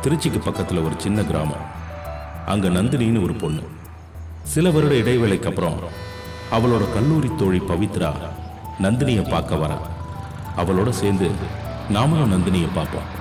திருச்சிக்கு பக்கத்துல ஒரு சின்ன கிராமம். அங்க நந்தினின்னு ஒரு பொண்ணு. சில வருட இடைவேளைக்கு அப்புறம் அவளோட கல்லூரி தோழி பவித்ரா நந்தினியை பார்க்க வரா. அவளோட சேர்ந்து நாமளும் நந்தினியை பார்ப்போம்.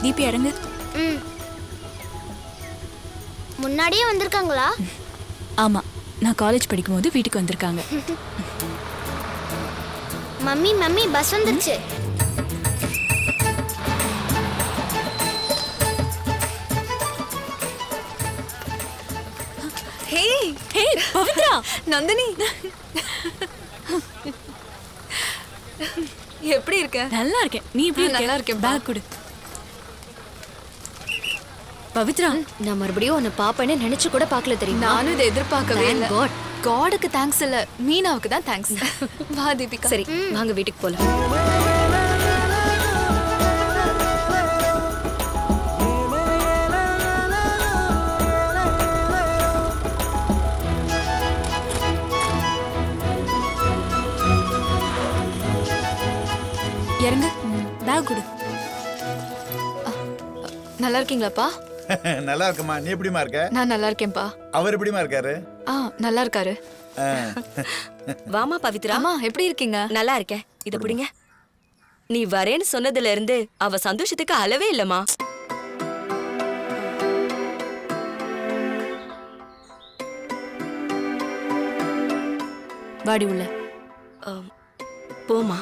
தீபி அடங்கு. முன்னாடியே வந்திருக்காங்களா? ஆமா, நான் காலேஜ் படிக்கும்போது வீட்டுக்கு வந்திருக்காங்க. மம்மி மம்மி பஸ் வந்துருச்சு. ஹே ஹே பவித்ரா, நந்தினி எப்படி இருக்க? நல்லா இருக்கேன். நீ எப்படி இருக்க? நல்லா இருக்கேன். பேக் கொடு. பவித்ரா, நான் மறுபடியும் உன்னை பாப்பேன்னு நினைச்சு கூட பார்க்கல தெரியுமா? நானும் இதை எதிர்பார்க்கவே Thank இல்லை. God. காடுக்கு தேங்க்ஸ் இல்ல, மீனாவுக்கு தான் தேங்க்ஸ். வா தீபிகா. சரி வாங்க வீட்டுக்கு போலாம். இறங்கு. பேக் கொடு. நல்லா இருக்கீங்களாப்பா? நல்லா இருக்கமா. நீ எப்படிமா இருக்க? நான் நல்லா இருக்கேன்ப்பா. அவர் எப்படிமா இருக்காரு? நல்லா இருக்காரு. வாமா பவித்ரா. அம்மா எப்படி இருக்கீங்க? நல்லா இருக்கேன். இத புடிங்க. நீ வரேன்னு சொன்னதுல இருந்து அவ சந்தோஷத்துக்கு அளவே இல்லம்மா. வாடி உள்ள. போமா.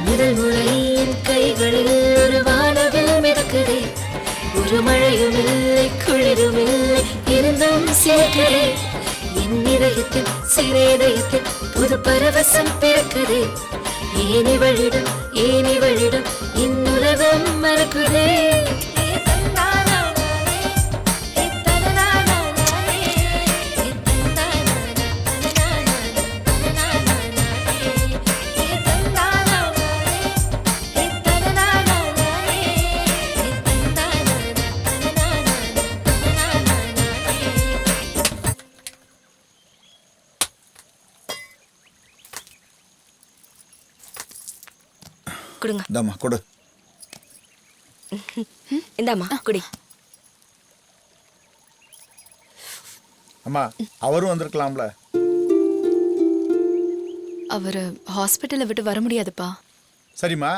முதல் முறையின் கைகளில் ஒரு வானவில் மிதக்குதே, ஒரு மழையும் இல்லை குளிரும் இல்லை இருந்தும் சேர்க்கிறே, என் இதயத்தில் சிறேதயத்தில் புது பரவசம் பிறக்குதே, ஏனிவளிடம் இன்னுலகம் மறக்குதே. குடுங்க. இந்தாம்மா கொடு. இந்தாம்மா குடி. அம்மா அவரும் வந்திருக்கலாம்ல. அவரு ஹாஸ்பிட்டலை விட்டு வர முடியாதுப்பா. சரிம்மா,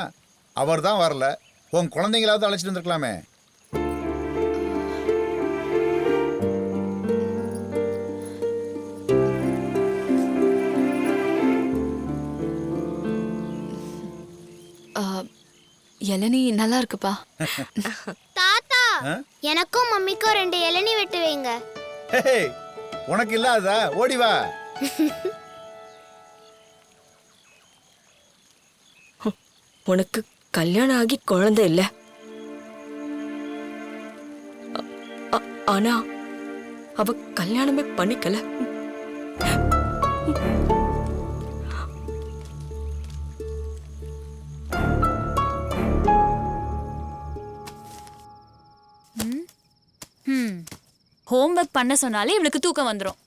அவர் தான் வரல. உன் குழந்தைங்களாவது அழைச்சிட்டு வந்திருக்கலாமே. இளநீ நல்லா இருக்குப்பா. தாத்தா, எனக்கும் மம்மிக்கும் 2 இளநீ வெட்டு வைங்க. ஹே, உனக்கு இல்லாததா? ஓடி வா. உனக்கு கல்யாணம் ஆகி குழந்தை இல்ல. ஆனா அவ கல்யாணமே பண்ணிக்கல. ஹோம்வொர்க் பண்ண சொன்னாலே இவளுக்கு தூக்கம் வந்துடும்.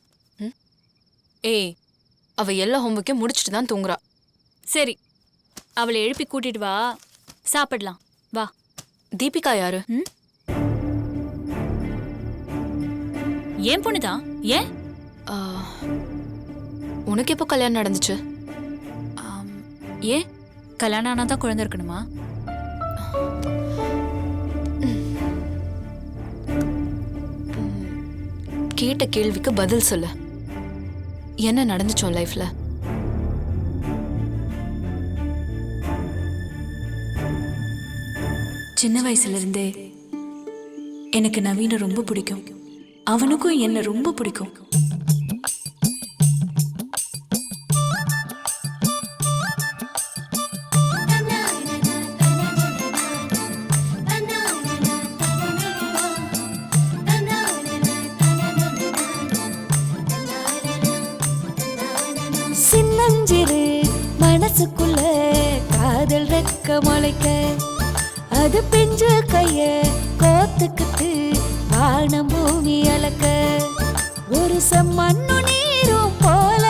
ஏய், அவ எல்லா ஹோம்வொர்க்கையும் முடிச்சுட்டு தான் தூங்குறா. சரி, அவளை எழுப்பி கூட்டிட்டு வா, சாப்பிடலாம். வா. தீபிகா யாரு? ஏன் பொண்ணுதான். ஏன்? ஆ, உனக்கு எப்போ கல்யாணம் நடந்துச்சு? ஏன் கல்யாணம் ஆனாதான் குழந்தை இருக்கணுமா? கேட்ட கேள்விக்கு பதில் சொல்லு. என்ன நடந்துச்சோ லைஃப்ல? சின்ன வயசுல இருந்தே எனக்கு நவீன ரொம்ப பிடிக்கும். அவனுக்கும் என்ன ரொம்ப பிடிக்கும். சின்னஞ்சிறு மனசுக்குள்ள காதல் ரெக்க முளைக்க, அது பிஞ்சு கைய கோத்துக்கிட்டு வானம் பூமி அளக்க, ஒரு செம்மண்ணு நீரும் போல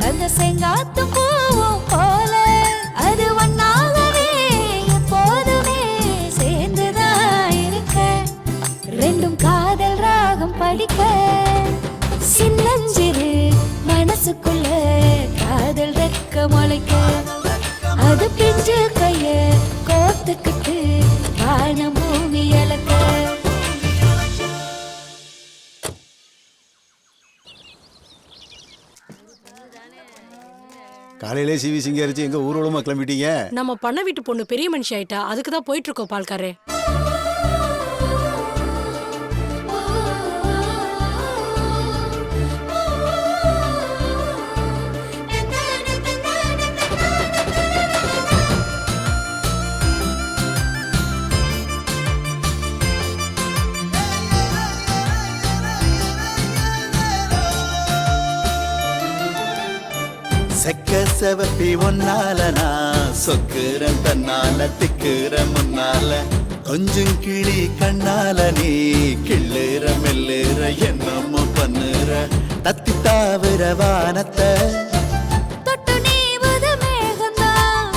அந்த செங்காத்து பூவும் போல, அது ஒன்னாகவே எப்போதுமே சேர்ந்துதான் இருக்க, ரெண்டும் காதல் ராகம் படிக்க. சின்னஞ்சிறு மனசுக்குள்ள காதல் ரெக்க முளைக்க, அது பிஞ்சு கைய கோத்துக்கிட்டு வானம் பூமி அளக்க. காலையிலே சிவி சிங்காரிச்சு எங்க ஊர்வலமா கிளம்பிட்டீங்க? நம்ம பண்ண வீட்டு பொண்ணு பெரிய மனுஷி ஆயிட்டா, அதுக்கு தான் போயிட்டு இருக்கோம் பால்காரே. செக்க செவப்பி ஒன்னால நான் சொக்குறேன் தன்னால திக்குற முன்னால, கொஞ்சம் கிளி கண்ணால நீ கிள்ளுற மெல்லுற என்னமோ பண்ணுற, தத்தி தாவுற வானத்தை தொட்டு நீவது மேகந்தான்,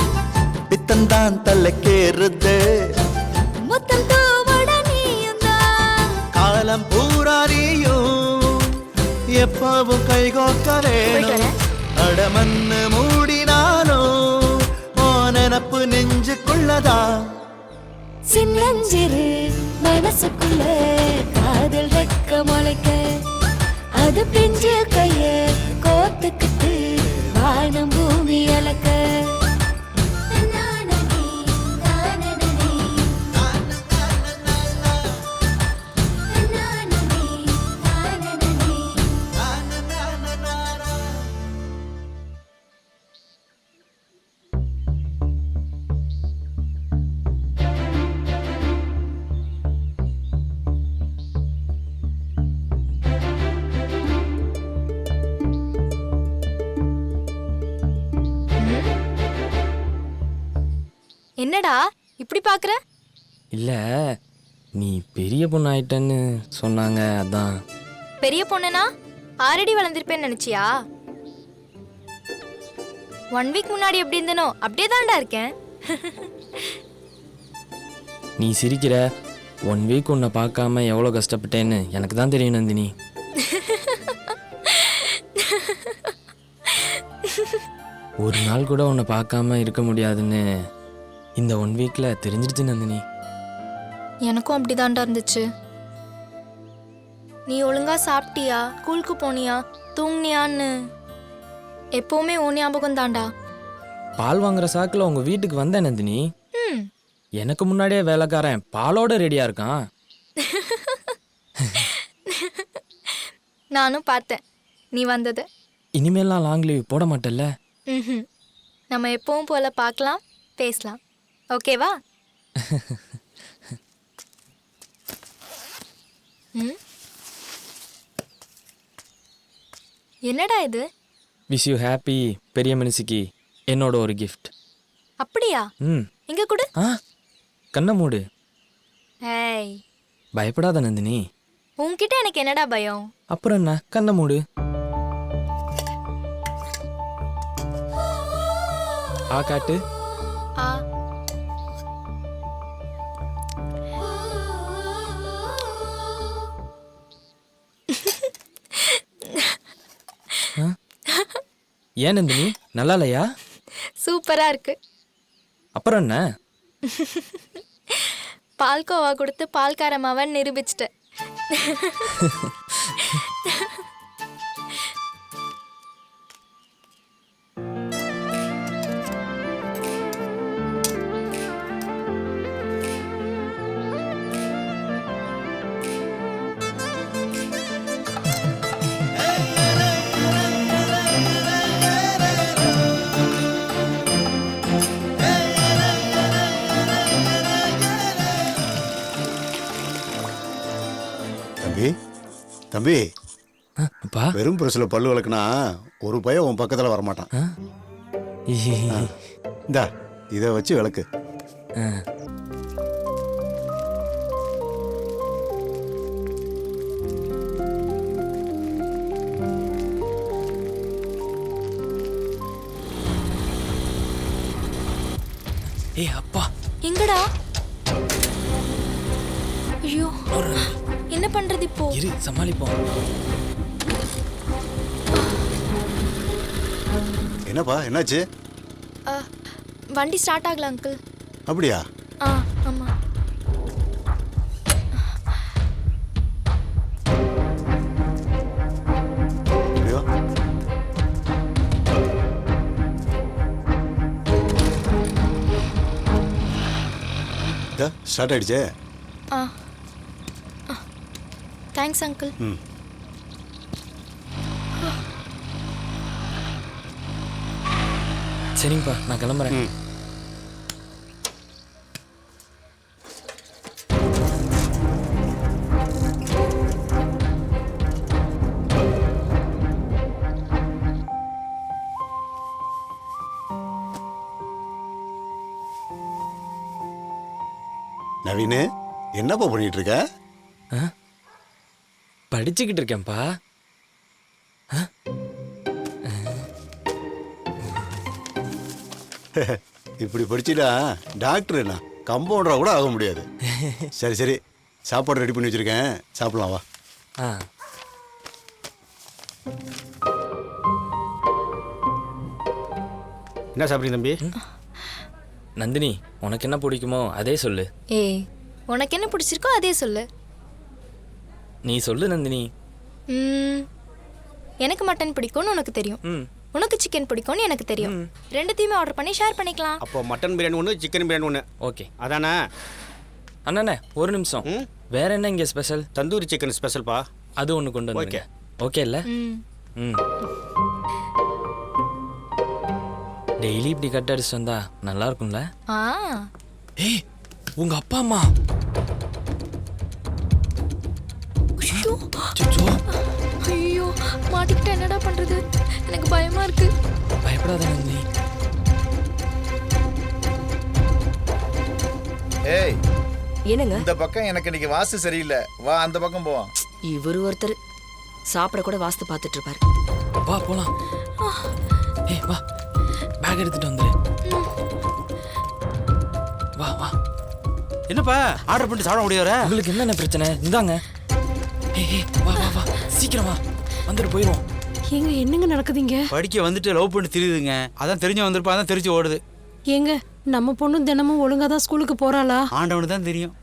பித்தந்தான் தலைக்கேறுது முத்தம் தூவட நீயுந்தான், காலம் பூரா நீயும் எப்பவும் கைகோக்க வேணும், அடமண்ணு மூடினாலும் ஓ நினப்பு நெஞ்சுக்குள்ளதா. சின்னஞ்சிறு மனசுக்குள்ள காதல் ரெக்க முளைக்க, அது பிஞ்சு கைய கோத்துக்கிட்டு வானம் பூமி அளக்க. என்னடா இப்படி பாக்குற? இல்ல, நீ பெரிய பொண்ணு ஆயிட்டன்னு சொன்னாங்க, அதான். பெரிய பொண்ணுனா ஆல்ரெடி வளர்ந்துருப்பேன்னு நினைச்சியா? 1 வீக் முன்னாடி எப்படி இருந்தனோ அப்படியே தான்டா இருக்கேன். நீ சிரிக்கிற. 1 வீக் உன்னை பார்க்காம எவ்வளோ கஷ்டப்பட்டேன்னு எனக்கு தான் தெரியும் நந்தினி. ஒரு நாள் கூட உன்னை பார்க்காம இருக்க முடியாதுன்னு இந்த 1 வீக்ல தெரிஞ்சிருச்சு நந்தினி. எனக்கும் அப்படிதான்டா இருந்துச்சு. நீ ஒழுங்கா சாப்பிட்டியா, ஸ்கூலுக்கு போனியா, தூங்குனியான்னு எப்பவுமே உன் ஞாபகம் தான்டா. பால் வாங்குற சாக்கில் உங்க வீட்டுக்கு வந்தேன் நந்தினி. எனக்கு முன்னாடியே வேலைக்காரன் பாலோட ரெடியா இருக்கான். நானும் பார்த்தேன் நீ வந்தது. இனிமேலாம் லாங் லீவ் போட மாட்டேல்ல? நம்ம எப்பவும் போல பார்க்கலாம், பேசலாம். ஓகேவா? என்னடா இது? விஷ் யூ ஹாப்பி பெரிய மனுஷிக்கு என்னோட ஒரு கிஃப்ட். அப்படியா? இங்க கொடு. கண்ணை மூடு. ஏய், பயப்படாத நந்தினி. உன்கிட்ட எனக்கு என்னடா பயம்? அப்புறம் என்ன, கண்ணை மூடு. காட்டு. ஏன் நந்தினி நல்லா இல்லையா? சூப்பரா இருக்கு. அப்புறம் என்ன? பால்கோவா கொடுத்து பால்காரமாவன் நிரூபிச்சிட்டேன். தம்பி தம்பி அப்பா வெறும் பிரஸ்ல பல்லு விளக்குனா ஒரு பையன் உன் பக்கத்துல வரமாட்டான். இந்தா இதை வச்சு விளக்கு. ஏய் அப்பா எங்கடா? ஐயோ, என்ன பண்றது இப்போ? இரு சமாளிப்போம். என்னப்பா என்னாச்சு? வண்டி ஸ்டார்ட் ஆகல அங்கிள். அப்படியா? ஆமா. ஐயோ. ஸ்டார்ட் ஆயிடுச்சே. Thanks uncle. சரிங்கப்பா நான் கிளம்புறேன். நவீனு என்னப்பா பண்ணிட்டு இருக்க? படிச்சுக்கிட்டு இருக்கேன்ப்பா. இப்படி படிச்சுட்டா டாக்டர் என்ன கம்பவுண்டரா கூட ஆக முடியாது. சரி சரி சாப்பாடு ரெடி பண்ணி வச்சிருக்கேன், சாப்பிடலாம் வா. என்ன சாப்பிட்றீங்க தம்பி? நந்தினி உனக்கு என்ன பிடிக்குமோ அதே சொல்லு. ஏய், உனக்கு என்ன பிடிச்சிருக்கோ அதே சொல்லு. நீ சொல்லு நந்தினி. எனக்கு மட்டன் பிடிக்கும்னு உனக்கு தெரியும், உனக்கு சிக்கன் பிடிக்கும்னு எனக்கு தெரியும். ரெண்டுத்தையுமே ஆர்டர் பண்ணி ஷேர் பண்ணிக்கலாம். அப்போ மட்டன் பிரியாணி ஒன்று, சிக்கன் பிரியாணி ஒன்று. ஓகே அதானே? அண்ணாண்ணே ஒரு நிமிஷம். வேற என்ன இங்கே ஸ்பெஷல்? தந்தூரி சிக்கன் ஸ்பெஷல்ப்பா. அது ஒன்று கொண்டு வந்து. ஓகே இல்லை? டெய்லி இப்படி கட் அடிச்சு வந்தா நல்லா இருக்கும்ல? ஏய் உங்க அப்பா அம்மா. ஐயோ மாட்டிக்கிட்ட என்னடா பண்றது? எனக்கு பயமா இருக்கு. பயப்படாத நந்தினி. ஏய் என்னங்க? இந்த பக்கம் எனக்கு இன்னைக்கு வாஸ்து சரியில்லை, வா அந்த பக்கம் போவோம். இவரு ஒருத்தர் சாப்பிட கூட வாஸ்து பார்த்துட்டு இருப்பாரு. வா போலாம். ஏய் வா பேக் எடுத்துட்டு வந்துரு. வா வா. என்னப்பா ஆர்டர் பண்ணிட்டு சாப்பிட முடியாதா? உங்களுக்கு என்னென்ன பிரச்சனை? இந்தாங்க. ஏய் வா வா வா சீக்கிரம் வா, வந்துட்டு போயிடுவோம். ஏங்க என்னங்க நடக்குதுங்க? படிக்க வந்துட்டு லவ் பண்ணி தெரியுதுங்க, அதான் தெரிஞ்சு வந்திருப்பா, அதான் தெரிஞ்சு ஓடுது. ஏங்க நம்ம பொண்ணு தினமும் ஒழுங்கா தான் ஸ்கூலுக்கு போறாளா? ஆண்டவனு தான் தெரியும்.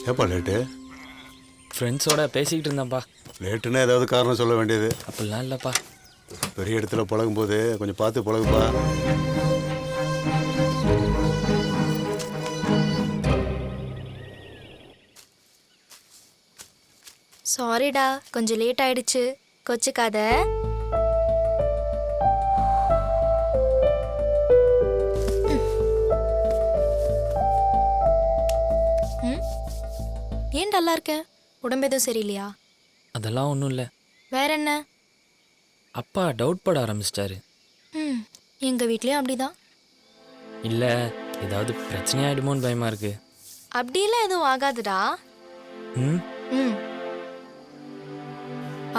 ஏப்பா லேட்டு? ஃப்ரெண்ட்ஸோட பேசிக்கிட்டு இருந்தேன்ப்பா. லேட்டுன்னா ஏதாவது காரணம் சொல்ல வேண்டியது. அப்படிலாம் இல்லைப்பா. பெரிய இடத்துல பழகும்போது கொஞ்சம் பார்த்து பழகுப்பா. சாரிடா, கொஞ்சம் லேட் ஆயிடுச்சு, கொச்சுக்காத. ஏன் டல்லா இருக்க? உடம்பு எதுவும் சரியில்லையா? அதெல்லாம் ஒன்றும் இல்லை. வேற என்ன? அப்பா டவுட் பட ஆரம்பிச்சிட்டாரு. எங்க வீட்லயும் அப்படிதான். இல்லை ஏதாவது பிரச்சனையாயிடுமோன்னு பயமா இருக்கு. அப்படியெல்லாம் எதுவும் ஆகாதுடா. ம்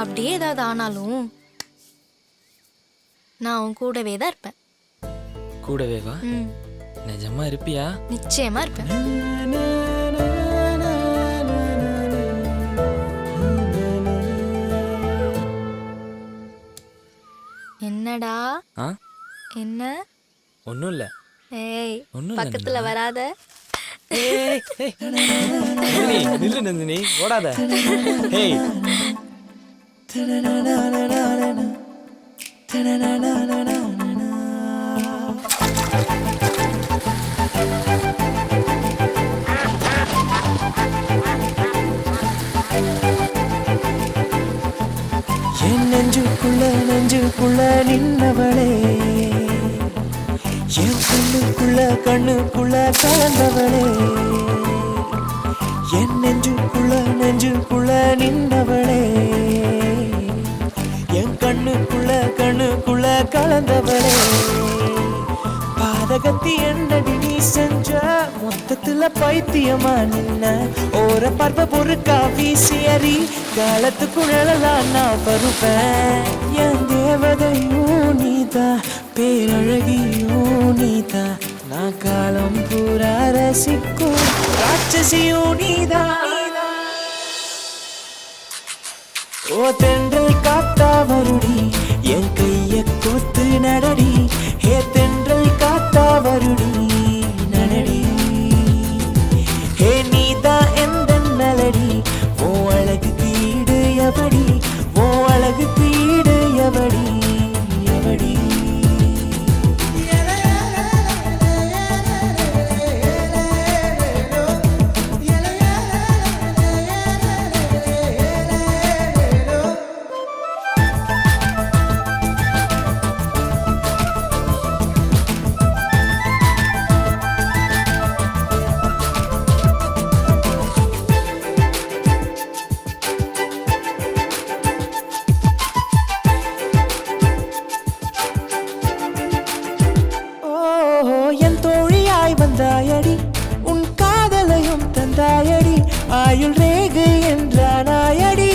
அப்படியே ஏதாவது ஆனாலும் நான் உன் கூடவே தான் இருப்பேன். கூடவே வா. ம், நிஜமா இருப்பியா? நிச்சயமா இருப்பேன். என்னடா? ஆ என்ன? ஒன்றும் இல்லை. ஏய், ஒண்ணும் இல்ல பக்கத்துல வராத. நந்தினி நில்லு நந்தினி, ஓடாத. ஹேய் என் நெஞ்சுக்குள்ள நின்னவளே, என் கண்ணுக்குள்ள கலந்தவளே, என் நெஞ்சுக்குள்ள நின்னவளே, என் கண்ணுக்குள்ள கலந்தவளே, பாதகத்தி என்னடி நீ செஞ்ச, மொத்தத்துல பைத்தியமா நின்ன, ஓர பார்ப்ப பொறுக்கா வீசியறி, காலத்துக்குழலாம் நான் வருவேன், என் தேவதையும் நீதா, பேரழகியும் நீதா, நான் காலம் பூரா ரசிக்கும் ராட்சசியும் நீதா. ஓ தென்றல் காத்தா வருடி, என் கைய கோத்து நடடி, ஹே தென்றல் காத்தா வருடி நடடி, ஹே நீதா எந்த நலடி, ஓ அழகு தீடு எவடி, ஓ அழகு தீடு எவடி எவடி. என் தோழியாய் வந்தாயடி, உன் காதலையும் தந்தாயடி, ஆயுள் ரேகை என்றானாயடி,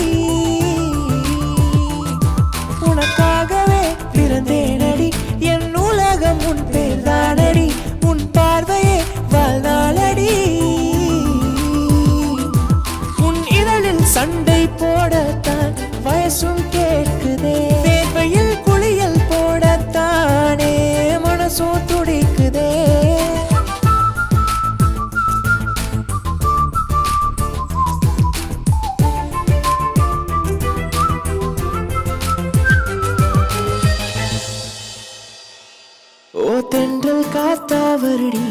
உனக்காகவே பிறந்தேனடி, என் உலகம் உன் பேர்தானடி, உன் பார்வையே வாழ்நாளடி, உன் இதழில் சண்டை போடத்தான் வயசும் கேட்குதே, வேர்வையில் குளியல் போடத்தானே மனசும் துடிக்குதே. ஓ தென்றல் காத்தா வருடி,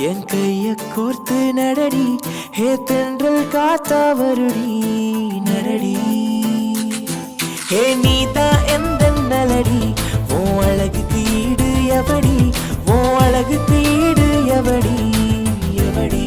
என் கைய கோர்த்து நடடி, ஹே தென்றல் காத்தா வருடி நடடி, ஹே நீதா எந்த நலடி, ஓ அழகு தீடு எவடி, ஓ அழகு தீடு எவடி எவடி.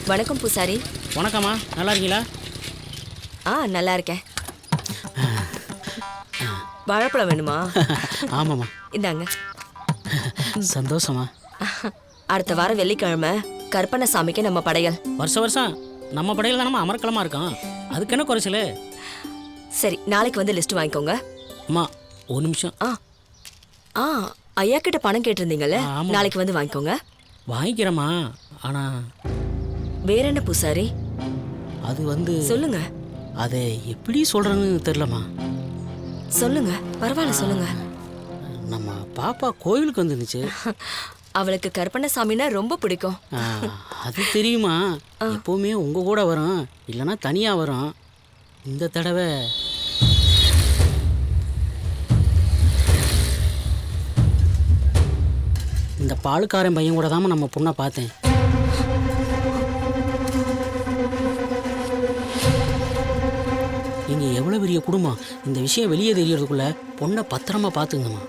வணக்கம் பூசாரி. வணக்கம்மா, நல்லா இருக்கீங்களா? நல்லா இருக்கேன். வாழைப்பழம் வேணுமா? ஆமாம்மா. இந்தாங்க. சந்தோஷமா. அடுத்த வாரம் வெள்ளிக்கிழமை கற்பனை நம்ம படையல். வருஷம் நம்ம படையில் தான் நம்ம அமர்க்கலமாக இருக்கோம், அதுக்கு என்ன குறைச்சல்? சரி, நாளைக்கு வந்து லிஸ்ட் வாங்கிக்கோங்க. அம்மா ஒரு நிமிஷம். ஐயா கிட்ட பணம் கேட்டிருந்தீங்கல்ல, நாளைக்கு வந்து வாங்கிக்கோங்க. வாங்கிக்கிறேம்மா, ஆனால் வேற என்ன பூசாரி? அது வந்து சொல்லுங்க. அதை எப்படி சொல்கிறேன்னு தெரிலம்மா. சொல்லுங்க, பரவாயில்ல சொல்லுங்க. நம்ம பாப்பா கோயிலுக்கு வந்துருந்துச்சு. அவளுக்கு கற்பனை சாமின்னா ரொம்ப பிடிக்கும். அது தெரியுமா, எப்போவுமே உங்கள் கூட வரும், இல்லைன்னா தனியாக வரும். இந்த தடவை இந்த பாலுக்காரன் பையன் கூட தான் நம்ம பொண்ணை பார்த்தேன். இங்கே எவ்வளோ பெரிய குடும்பம். இந்த விஷயம் வெளியே தெரியறதுக்குள்ள பொண்ணை பத்திரமா பார்த்துங்கம்மா.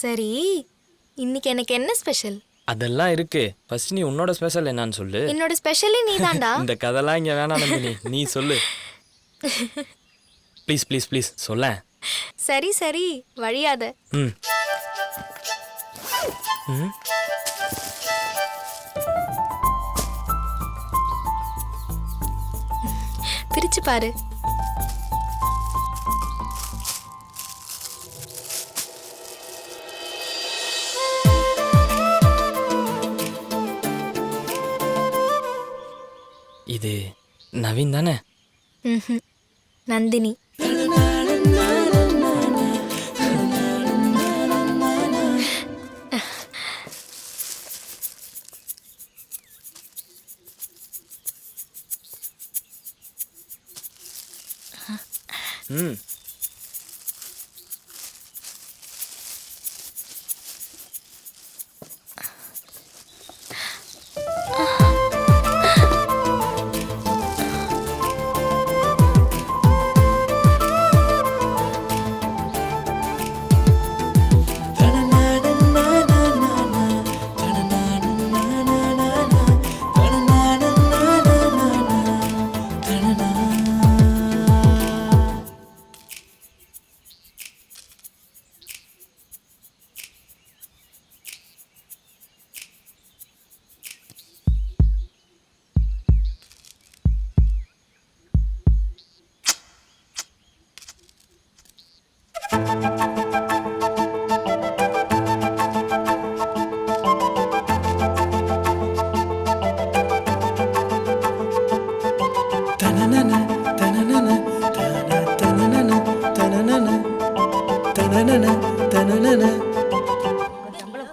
சரி, இன்னைக்கு எனக்கு என்ன ஸ்பெஷல்? அதெல்லாம் இருக்கு. ஃபர்ஸ்ட் நீ உன்னோட ஸ்பெஷல் என்னன்னு சொல்லு. என்னோட ஸ்பெஷலே நீதான்டா. இந்த கதைலாம் இங்க வேணாம் நந்தினி, நீ சொல்லு. ப்ளீஸ் ப்ளீஸ் ப்ளீஸ் சொல்ல. சரி சரி, வழியாத. ம் ம் பிரிச்சு பாரு. இது நவீன் தானே? நந்தினி. ம்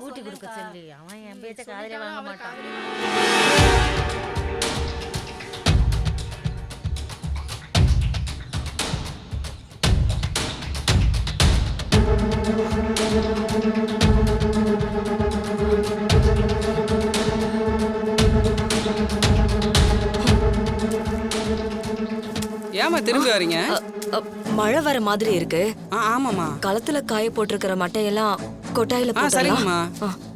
கூட்டி கொடுக்க சொல்லி அவன் என் பேச்ச காதுல வாங்க மாட்டான். ஏமா திரும்பி வரீங்க? மழை வர மாதிரி இருக்கு. ஆமாம்மா. களத்துல காய போட்டிருக்கிற மட்டையெல்லாம் கொட்டாயில சரிங்கம்மா.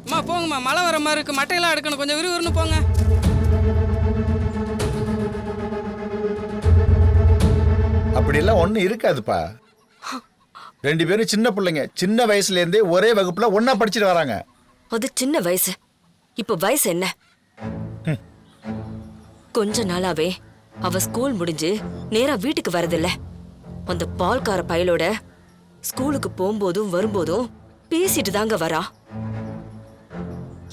அம்மா போங்கம்மா, மழை வர மாதிரி இருக்கு, மட்டையெல்லாம் எடுக்கணும், கொஞ்சம் விறுவிறுன்னு போங்க. அப்படியெல்லாம் ஒன்றும் இருக்காதுப்பா. 2 பேரும் சின்ன பிள்ளைங்க, சின்ன வயசுல இருந்தே ஒரே வகுப்புல ஒன்னா படிச்சுட்டு வராங்க. அது சின்ன வயசு. இப்ப வயசு என்ன? கொஞ்ச நாளாவே அவ ஸ்கூல் முடிஞ்சு நேரா வீட்டுக்கு வரதில்ல. அந்த பால்கார பயலோட ஸ்கூலுக்கு போகும்போதும் வரும்போதும் பேசிட்டு தாங்க வரா.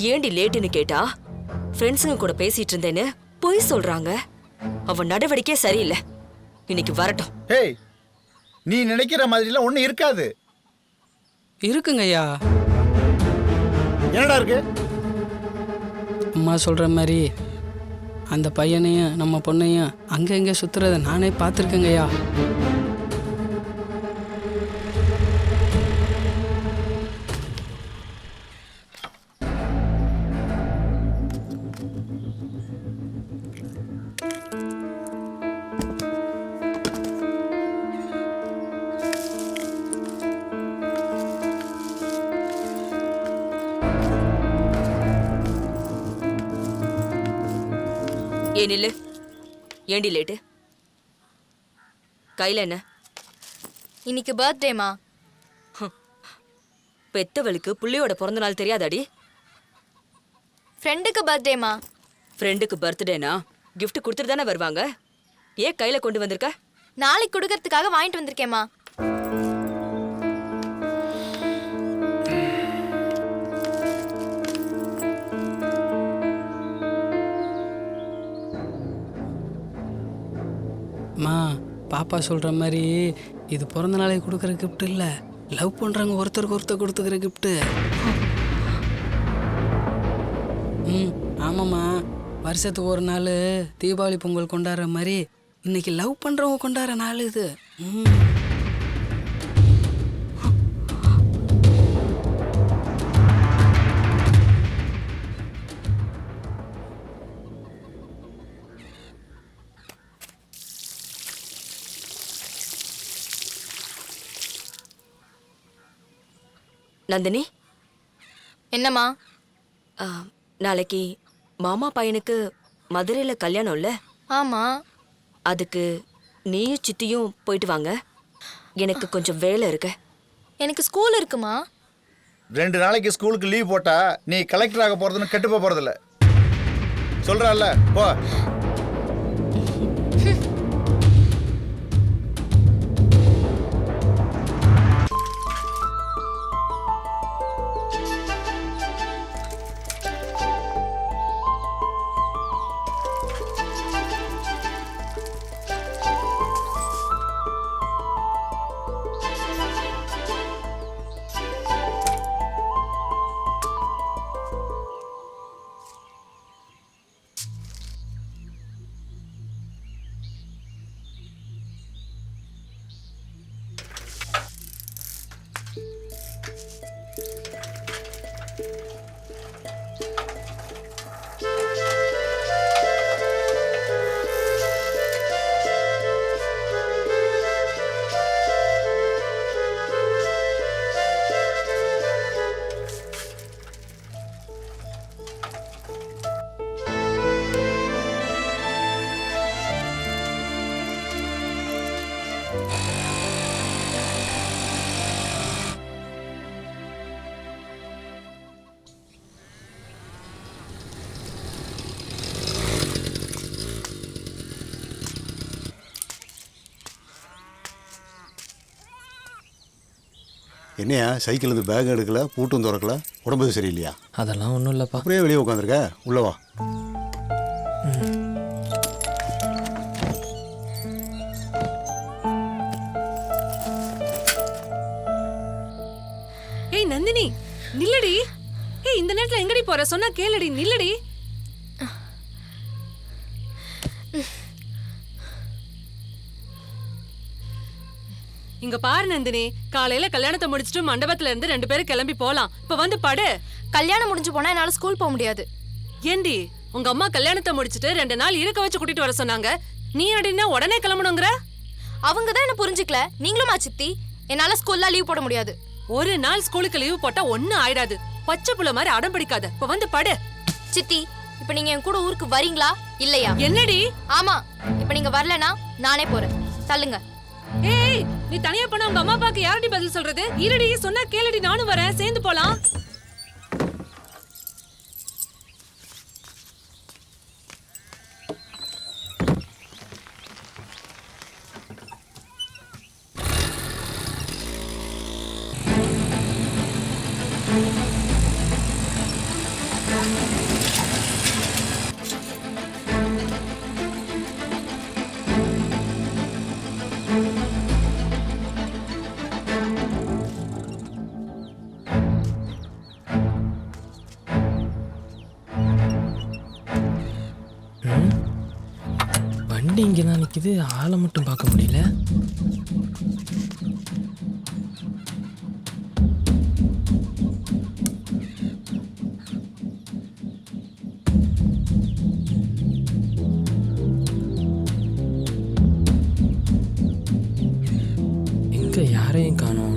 ஏண்டி லேட்டுன்னு கேட்டா ஃப்ரெண்ட்ஸுங்க கூட பேசிட்டு இருந்தேன்னு பொய் சொல்றாங்க. அவ நடவடிக்கை சரியில்லை. இன்னைக்கு வரட்டும். ஏய், நீ நினைக்கிற மாதிரிலாம் ஒன்றும் இருக்காது. இருக்குங்க ஐயா. என்னடா இருக்கு? அம்மா சொல்ற மாதிரி அந்த பையனையும் நம்ம பொண்ணையும் அங்கே இங்கே சுத்துறத நானே பார்த்துருக்கேங்க ஐயா. ஏன் இல்ல? ஏண்டி லேட்டு? கையில என்ன? இன்னைக்கு பர்த்டேமா. பெத்தவளுக்கு புள்ளையோட பிறந்த நாள் தெரியாதாடி? ஃப்ரெண்டுக்கு பர்த்டேமா. ஃப்ரெண்டுக்கு பர்த்டேனா கிஃப்ட் கொடுத்துட்டு தானே வருவாங்க. ஏன் கையில கொண்டு வந்திருக்க? நாளைக்கு கொடுக்கறதுக்காக வாங்கிட்டு வந்திருக்கேம்மா. அம்மா பாப்பா சொல்கிற மாதிரி இது பிறந்த நாளைக்கு கொடுக்குற கிஃப்ட் இல்லை, லவ் பண்ணுறாங்க ஒருத்தருக்கு ஒருத்தர் கொடுத்துக்கிற கிஃப்ட்டு. ஆமாம்மா, வருஷத்துக்கு ஒரு நாள் தீபாவளி பொங்கல் கொண்டாடுற மாதிரி இன்னைக்கு லவ் பண்ணுறவங்க கொண்டாடுற நாள் இது. நந்தினி, என்னம்மா? நாளைக்கு மாமா பையனுக்கு மதுரையில கல்யாணம்ல? ஆமா. அதுக்கு நீயும் சித்தியும் போயிட்டு வாங்க, எனக்கு கொஞ்சம் வேலை இருக்கு. எனக்கு ஸ்கூல் இருக்குமா? 2 நாளைக்கு ஸ்கூலுக்கு லீவ் போட்டா நீ கலெக்டர் ஆக போறதுன்னு கெட்டு போறதில்ல சொல்றல்ல, போ. என்னையா சைக்கிள் இருந்து பேக் எடுக்கல, பூட்டும் திறக்கல, உடம்பு சரியில்லையா? அதெல்லாம் ஒன்றும் இல்லைப்பா. அப்படியே வெளியே உட்காந்துருக்க, உள்ளவா. ஏய் நந்தினி, நில்லடி. ஏய், இந்த நேரத்துல எங்கடி போற? சொன்னா கேளுடி, நில்லடி. இங்க பாரு நந்தினி, காலையில கல்யாணத்தை முடிச்சிட்டு மண்டபத்துல இருந்து 2 பேரும் கிளம்பி போலாம். இப்ப வந்து படு. கல்யாணம் முடிஞ்சு போனா என்னால ஸ்கூல் போக முடியாது. ஏண்டி, உங்க அம்மா கல்யாணத்தை முடிச்சிட்டு 2 நாள் இருக்க வச்சு கூட்டிட்டு வர சொன்னாங்க. நீ அடினா உடனே கிளம்பணுங்கிற? அவங்க தான் என்ன புரிஞ்சுக்கல. நீங்களுமா சித்தி? என்னால ஸ்கூல்ல லீவ் போட முடியாது. ஒரு நாள் ஸ்கூலுக்கு லீவ் போட்டா ஒன்னும் ஆயிடாது. பச்சை புள்ள மாதிரி அடம் பிடிக்காத. இப்ப வந்து படு. சித்தி, இப்ப நீங்க என் கூட ஊருக்கு வரீங்களா இல்லையா? என்னடி? ஆமா, இப்ப நீங்க வரலனா நானே போறேன். தள்ளுங்க. ஏய், நீ தனியா போனா உங்க அம்மா அப்பாக்கு யாரடி பதில் சொல்றது? இருடி, சொன்னா கேளுடி, நானும் வரேன், சேர்ந்து போலாம். வண்டி இங்கே தான் நிற்கிது, ஆளை மட்டும் பார்க்க முடியல. எங்க யாரையும் காணோம்.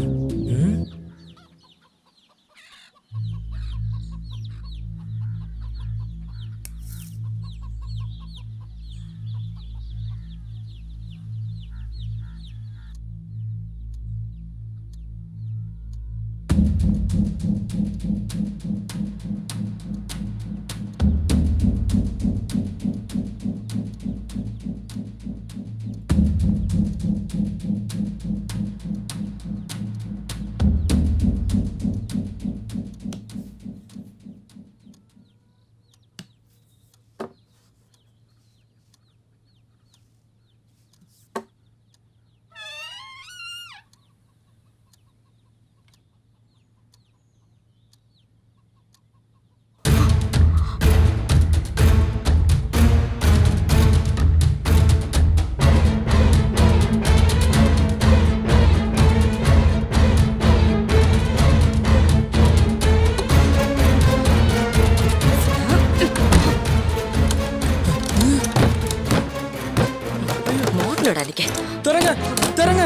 என்னடா நிக்க திறங்க திறங்க.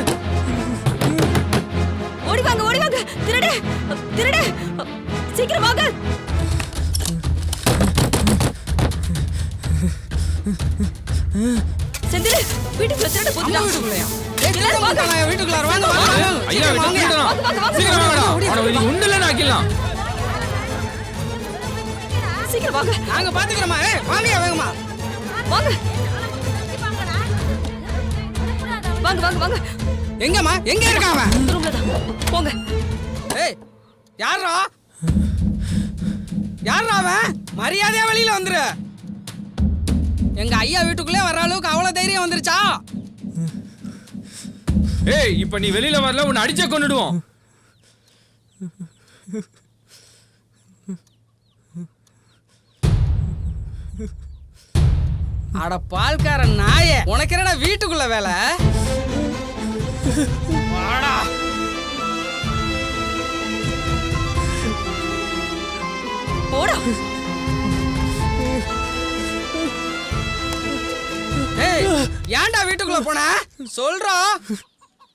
ஓடி வாங்க திருடு திருடு சீக்கிரம் வாங்க. செந்தில் வீட்டுக்குள்ள திருடு போட்டுட்டான். எல்லாரும் வாங்க. வீட்டுக்குள்ளார வாங்க வாங்க. ஐயா சீக்கிரம் வாங்கடா. அவனை நீ உண்டல நாக்கிடலாம். சீக்கிரம் வாங்க. நாங்க பாத்துக்கிறோமா. வாங்கயா வேகமா. வாங்க வாங்க வாங்க வாங்க. எங்கம்மா எங்க இருக்கான் அவன்? ரூம்ல தான். போங்க. ஏய் யாரா அவன்? மரியாதையா வெளியில வந்துரு. எங்க ஐயா வீட்டுக்குள்ளே வர்ற அளவுக்கு அவ்வளவு தைரியம் வந்துருச்சா? ஏய் இப்ப நீ வெளியில வரல உன்னை அடிச்சே கொன்னுடுவோம். அட பால்காரன் நாயே, உனக்கு என்னடா வீட்டுக்குள்ள வேலை? வாடா. போடா. ஏய் ஏன்டா வீட்டுக்குள்ள போன? சொல்றா.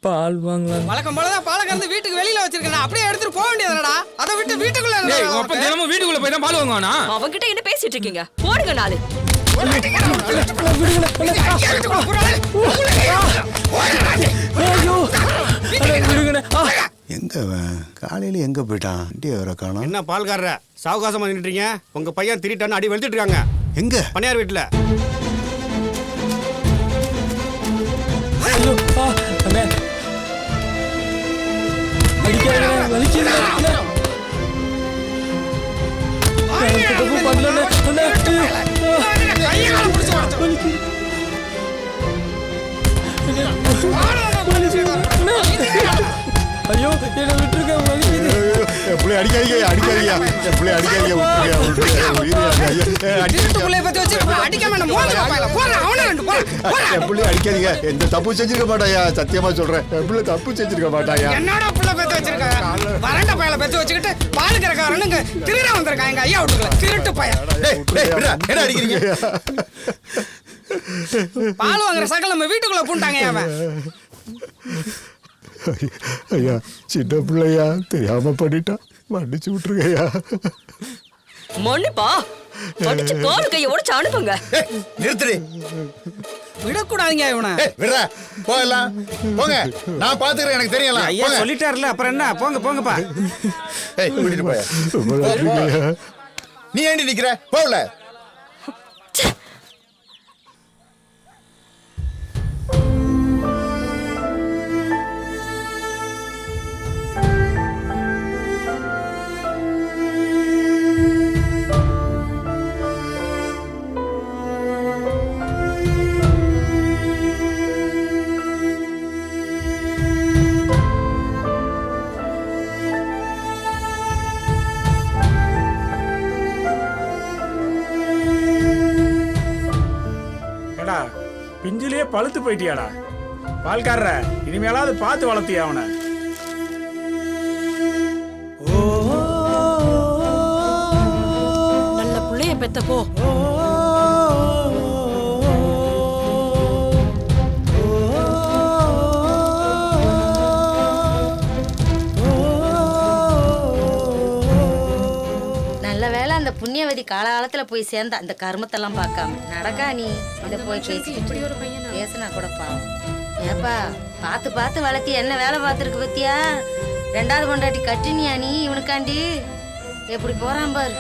பால் வாங்கலாம். வழக்கம் போலதான் பாலை கறந்து வீட்டுக்கு வெளியில வச்சிருக்கேன். அப்படியே எடுத்துட்டு போக வேண்டியதுடா. அதை விட்டு வீட்டுக்குள்ள ஏய் அப்ப தினமும் வீட்டுக்குள்ள போய் தான் பால் வாங்குவானா? அவன்கிட்ட என்ன பேசிட்டு இருக்கீங்க? போடுங்க நாலு. எங்க அவன் காலையில எங்க போயிட்டான்? வண்டியை வேற காணோம். என்ன பால்காரர சாவகாசமா நின்றுட்டீங்க? உங்க பையன் திருட்டான்னு அடி வெளுத்துட்டு இருக்காங்க. எங்க? பணியார் வீட்டுல. ஐயோ அண்ணே அடிக்காதே வலிக்குது. ஐயோ என்ன விட்டுருக்க வலிக்குது. எப்படி அடிக்காதீங்க அடிக்காதீங்க எப்படி அடிக்காதீங்க எப்படி அடிக்காதீங்க. எந்த தப்பு செஞ்சிருக்க மாட்டாயா, சத்தியமா சொல்றேன். எப்படி தப்பு செஞ்சிருக்க மாட்டாயா. என்னோட புள்ள பெத்து வச்சிருக்க வறண்ட பயல பெத்து வச்சுக்கிட்டு பால் கறக்காரனுங்க திருட வந்திருக்கான் எங்க ஐயா வீட்டுக்குள்ள. திருட்டு பையன். என்ன அடிக்கிறீங்க? பால் வாங்குற சகல நம்ம வீட்டுக்குள்ள பூண்டாங்க அவன். ஐயா சின்ன பிள்ளையா தெரியாம பண்ணிட்டான், மன்னிச்சு விட்டுருக்கையா. மன்னிப்பா அடிச்சு கால் கையை உடைச்சு அனுப்புங்க. நிறுத்துறி. விடக்கூடாதீங்க இவனை. விடுறா போகலாம் போங்க. நான் பாத்துக்கிறேன், எனக்கு தெரியல. ஐயா சொல்லிட்டாருல அப்புறம் என்ன? போங்க போங்கப்பா. ஏய் கூட்டிட்டு போயா. நீ ஏண்டி நிக்கிற? போகல. பிஞ்சிலேயே பழுத்து போயிட்டியாடா பால்காரர. இனிமேலாவது பார்த்து வளர்த்தியா அவனை. நல்ல புள்ளைய பெத்தப்போ. நல்ல வேளை அந்த புண்ணியவதி காலகாலத்துல போய் சேர்ந்தா. இந்த கர்மத்தெல்லாம் பார்க்காம நடக்கா நீ இதை போய் பேசினா கூட பாவம். ஏப்பா பார்த்து பார்த்து வளர்த்தி என்ன வேலை பார்த்துருக்கு பத்தியா? ரெண்டாவது கொண்டாட்டி கட்டினியா நீ இவனுக்காண்டி? எப்படி போறான் பாரு.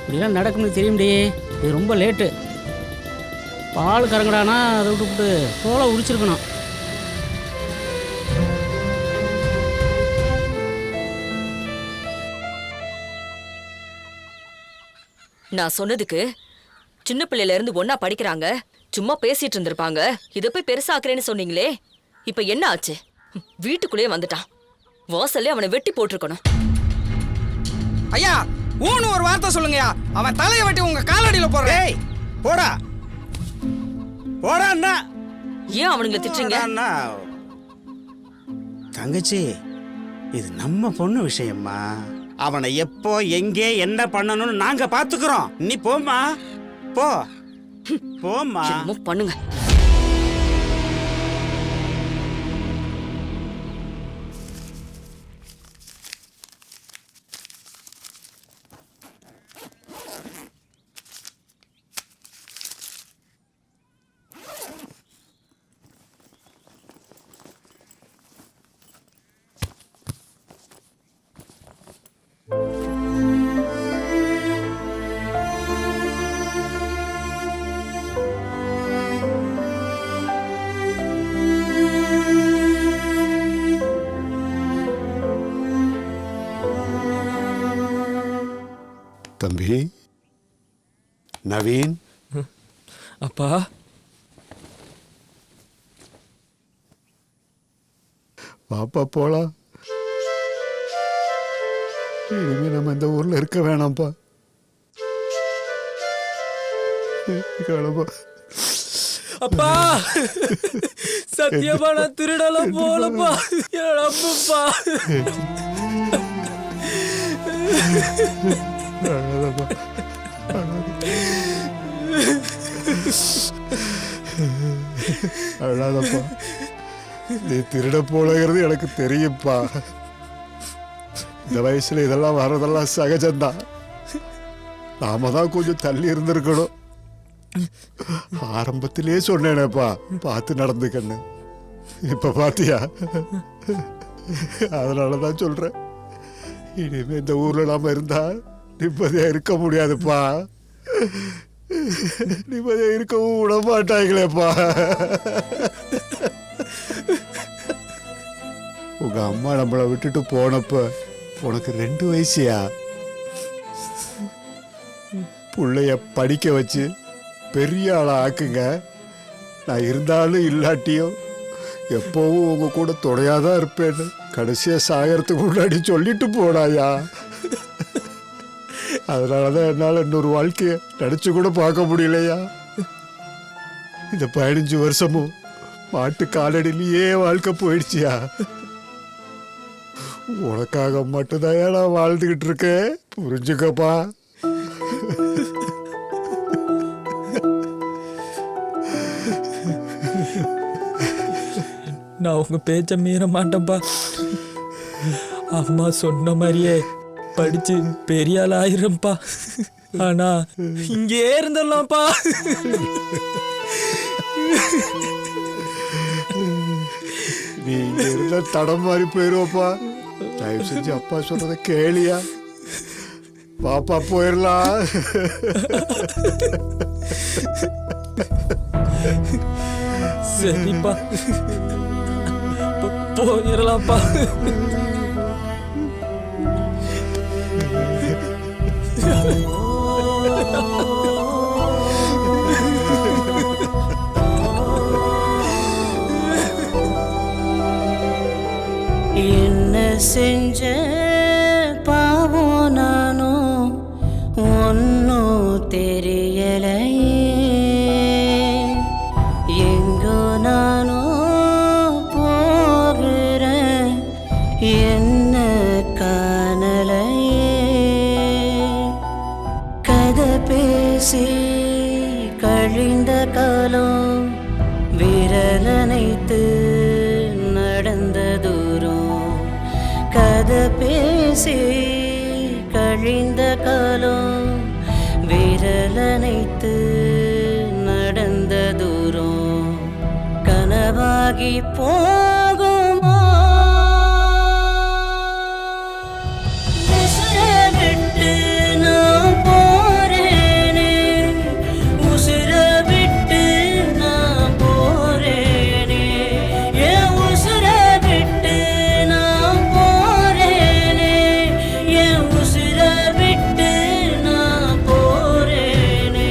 இப்படிலாம் நடக்கும்னு தெரியும்டி. இது ரொம்ப லேட்டு. பால் கறங்கடானா அதை விட்டுவிட்டு தோலை உரிச்சிருக்கணும். நான் சொன்னதுக்கு சின்ன பிள்ளையில இருந்து ஒன்னா படிக்கிறாங்க, சும்மா பேசிட்டு இருந்திருப்பாங்க. இதை போய் பெருசாக்குறேன்னு சொன்னீங்களே, இப்ப என்ன ஆச்சு? வீட்டுக்குள்ளேயே வந்துட்டான். வாசல்ல அவனை வெட்டி போட்டிருக்கணும். ஐயா ஊன்னு ஒரு வார்த்தை சொல்லுங்கயா. அவன் தலையை வெட்டி உங்க காலடியில போடுறேன். போடா போடா. ஏன் அவனுங்களை திட்டுறீங்க? தங்கச்சி இது நம்ம பொண்ணு விஷயம்மா. அவனை எப்போ எங்கே என்ன பண்ணணும்னு நாங்க பாத்துக்கிறோம். நீ போம்மா, போ போம்மா. பண்ணுங்க. தம்பி நவீன். அப்பா பாப்பா போலாம். இனிமே நம்ம இந்த ஊர்ல இருக்க வேணாம்ப்பா. அப்பா சத்தியமா நான் திருடலாம் போலப்பா. அப்பா அழாதப்பா. நீ திருட போலங்கிறது எனக்கு தெரியும்ப்பா. இந்த வயசுல இதெல்லாம் வர்றதெல்லாம் சகஜம்தான். நாம தான் கொஞ்சம் தள்ளி இருந்திருக்கணும். ஆரம்பத்திலே சொன்னேனேப்பா பார்த்து நடந்துக்கன்னு. இப்ப பாத்தியா? அதனாலதான் சொல்றேன், இனிமே இந்த ஊர்ல நாம இருந்தா நிம்மதியா இருக்க முடியாதுப்பா. நிம்மதியா இருக்கவும் விட மாட்டாங்களேப்பா. உங்க அம்மா நம்மளை விட்டுட்டு போனப்ப உனக்கு 2 வயசுயா. பிள்ளைய படிக்க வச்சு பெரிய ஆளா ஆக்குங்க. நான் இருந்தாலும் இல்லாட்டியும் எப்பவும் உங்க கூட துணையாதான் இருப்பேன்னு கடைசியா சாகறதுக்கு முன்னாடி சொல்லிட்டு போனாயா. அதனாலதான் என்னால இன்னொரு வாழ்க்கைய நினைச்சு கூட பார்க்க முடியலையா. இந்த 15 வருஷமும் மாட்டு காலடியிலேயே வாழ்க்கை போயிடுச்சியா. உனக்காக மட்டும்தான் நான் வாழ்ந்துகிட்டு இருக்கேன், புரிஞ்சுக்கப்பா. நான் உங்க பேச்ச மீற மாட்டேன்ப்பா. அம்மா சொன்ன மாதிரியே படிச்சு பெரிய ஆள் ஆயிரம்பா. ஆனா இங்கே இருந்துடலாம்ப்பா. நீ இங்க இருந்தா தடம் மாதிரி போயிருவப்பா. தயவு செஞ்சு அப்பா சொல்றத கேளியா. பாப்பா போயிடலாம். சரிப்பா போயிடலாம்ப்பா. என்ன செஞ்ச பாவம் நானும் ஒன்னும் தெரியலையே. எங்கோ நானும் போகிறேன் என்ன காணலையே. கதை பேசி கழிந்த காலம் விரலனைத்து நடந்த தூரம். கதை பேசி கழிந்த காலம் விரலனைத்து நடந்த தூரம். கனவாகி போகுமா உசுரை விட்டு நான் போறேனே. உசுரை விட்டு நான் போறேனே. என் உசுரை விட்டு நான் போறேனே. என் உசுரை விட்டு நான் போறேனே.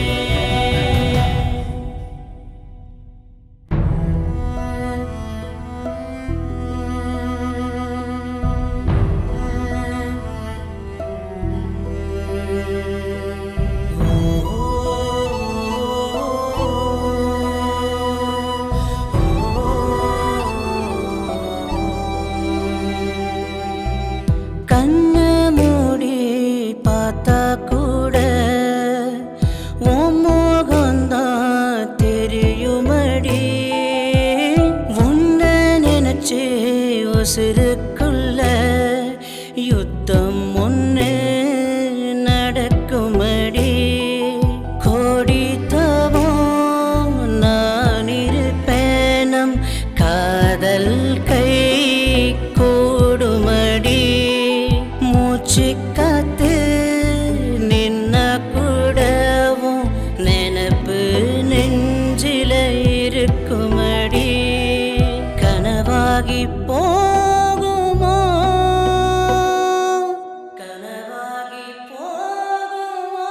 உசுருக்குள்ள யுத்தம் ஒன்று நடக்குமடி கோடி தவம் நான் இருப்பேனம் காதல் கை கூடுமடி மூச்சு காத்து நின்ன கூடவும் நினப்பு நெஞ்சில இருக்குமடி கனவாகி போகுமோ கனவாகி போகுமோ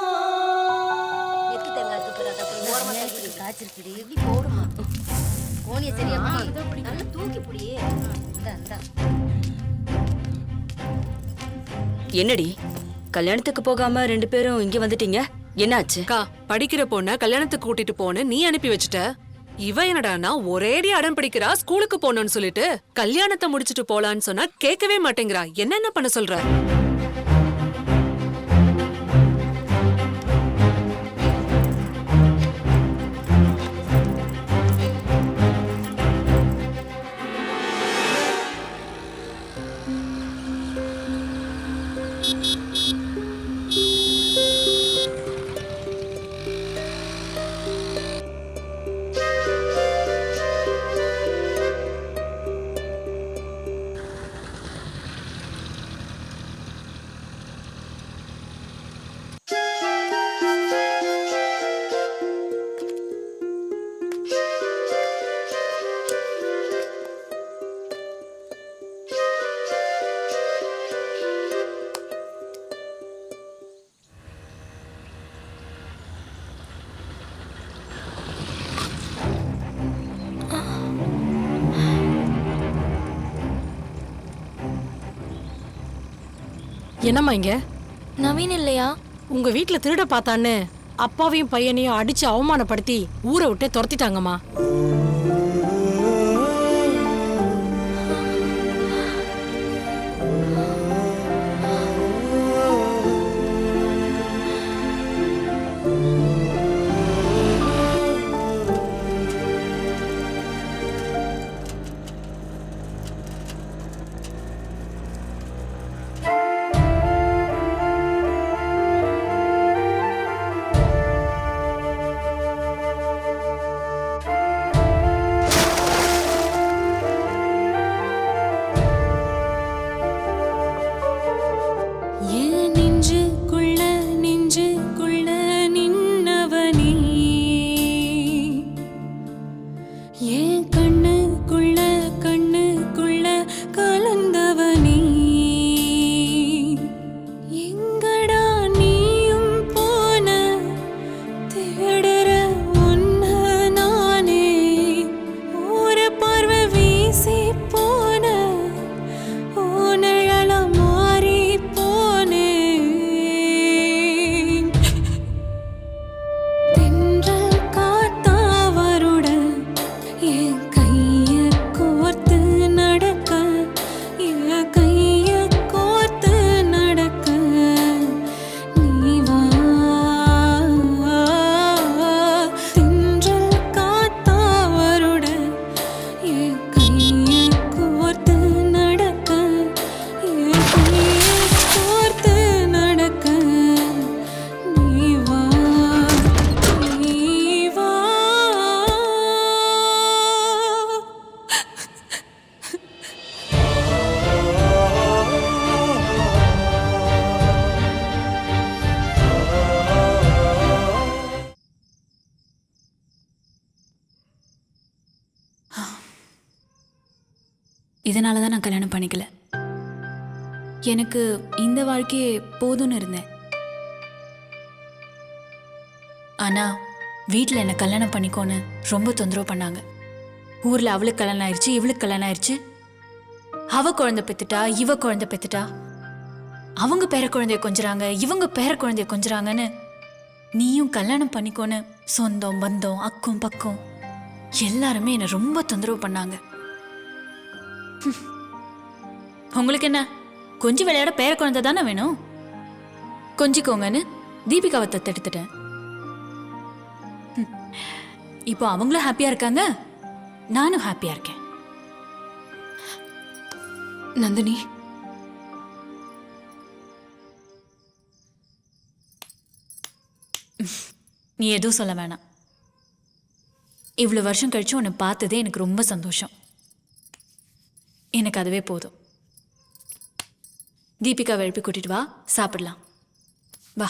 காய்ச்சிருக்குடி எப்படி போடுமா கோணியை சரியா பிடி நல்லா தூக்கி பிடியே இந்த என்னடி கல்யாணத்துக்கு போகாம 2 பேரும் இங்க வந்துட்டீங்க, என்னாச்சு? அக்கா, படிக்கிற பொண்ண கல்யாணத்துக்கு கூட்டிட்டு போன நீ அனுப்பி வச்சுட்ட. இவ என்னடானா ஒரேடி அடம் பிடிக்கிறா ஸ்கூலுக்கு போகணும்னு சொல்லிட்டு. கல்யாணத்தை முடிச்சிட்டு போலான்னு சொன்னா கேட்கவே மாட்டேங்கிறா. என்ன பண்ண சொல்ற? என்னம்மா இங்க நவீன் இல்லையா? உங்க வீட்ல திருட பார்த்தான்னு அப்பாவையும் பையனையும் அடிச்சு அவமானப்படுத்தி ஊரை விட்டே துரத்திட்டாங்கம்மா. இதனால தான் நான் கல்யாணம் பண்ணிக்கல. எனக்கு இந்த வாழ்க்கையே போதும்னு இருந்தேன். ஆனா வீட்டில் என்னை கல்யாணம் பண்ணிக்கோன்னு ரொம்ப தொந்தரவு பண்ணாங்க. ஊரில் அவளுக்கு கல்யாணம் ஆயிடுச்சு, இவளுக்கு கல்யாணம் ஆயிடுச்சு, அவ குழந்தை பெத்துட்டா, இவ குழந்தை பெத்துட்டா, அவங்க பேர குழந்தைய கொஞ்சறாங்க, இவங்க பேர குழந்தைய கொஞ்சறாங்கன்னு நீயும் கல்யாணம் பண்ணிக்கோன்னு சொந்தம் பந்தம் அக்கம் பக்கம் எல்லாருமே என்னை ரொம்ப தொந்தரவு பண்ணாங்க. உங்களுக்கு என்ன, கொஞ்சம் விளையாட பேர குழந்தை தானே வேணும், கொஞ்சிக்கோங்கன்னு தீபிகாவை தத்தெடுத்துட்டேன். இப்போ அவங்களும் ஹாப்பியா இருக்காங்க, நானும் ஹாப்பியா இருக்கேன். நந்தினி நீ எதுவும் சொல்ல வேணாம். இவ்வளோ வருஷம் கழிச்சு உன்னை பார்த்ததே எனக்கு ரொம்ப சந்தோஷம். எனக்கு அதுவே போதும். தீபிகாவை எழுப்பி கூட்டிட்டு வா, சாப்பிடலாம். வா.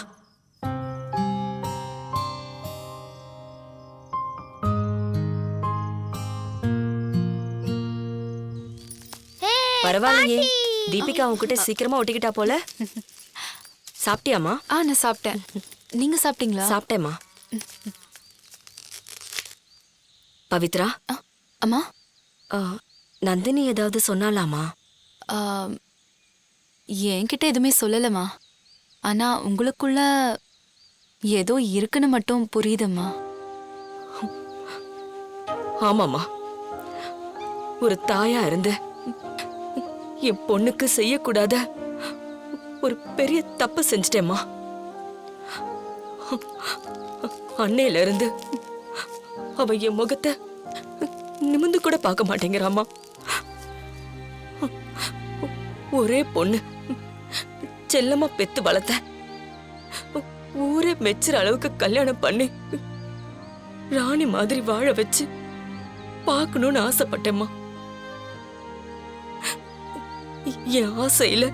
பரவாயில்லையே, தீபிகா உன்கிட்ட சீக்கிரமா ஒட்டிக்கிட்டா போல. சாப்பிட்டியாமா? நான் சாப்பிட்டேன். நீங்க சாப்பிட்டீங்களா? சாப்பிட்டேம்மா. பவித்ரா. அம்மா. நந்தினி ஏதாவது சொன்னாலாமா? என்கிட்ட எதுவுமே சொல்லலம்மா. ஆனா உங்களுக்குள்ள ஏதோ இருக்குன்னு மட்டும் புரியுதும்மா. ஆமாம்மா, ஒரு தாயா இருந்து என் பொண்ணுக்கு செய்யக்கூடாத ஒரு பெரிய தப்பு செஞ்சிட்டேம்மா. அன்னையில இருந்து அவ என் முகத்தை நிமிந்து கூட பார்க்க மாட்டேங்கிறாமா. ஒரே பொண்ணு செல்லமா பெத்து வளர்த்த, ஊரே மெச்சுற அளவுக்கு கல்யாணம் பண்ணி ராணி மாதிரி வாழ வச்சு பார்க்கணும்னு ஆசைப்பட்டேம்மா. என் ஆசையில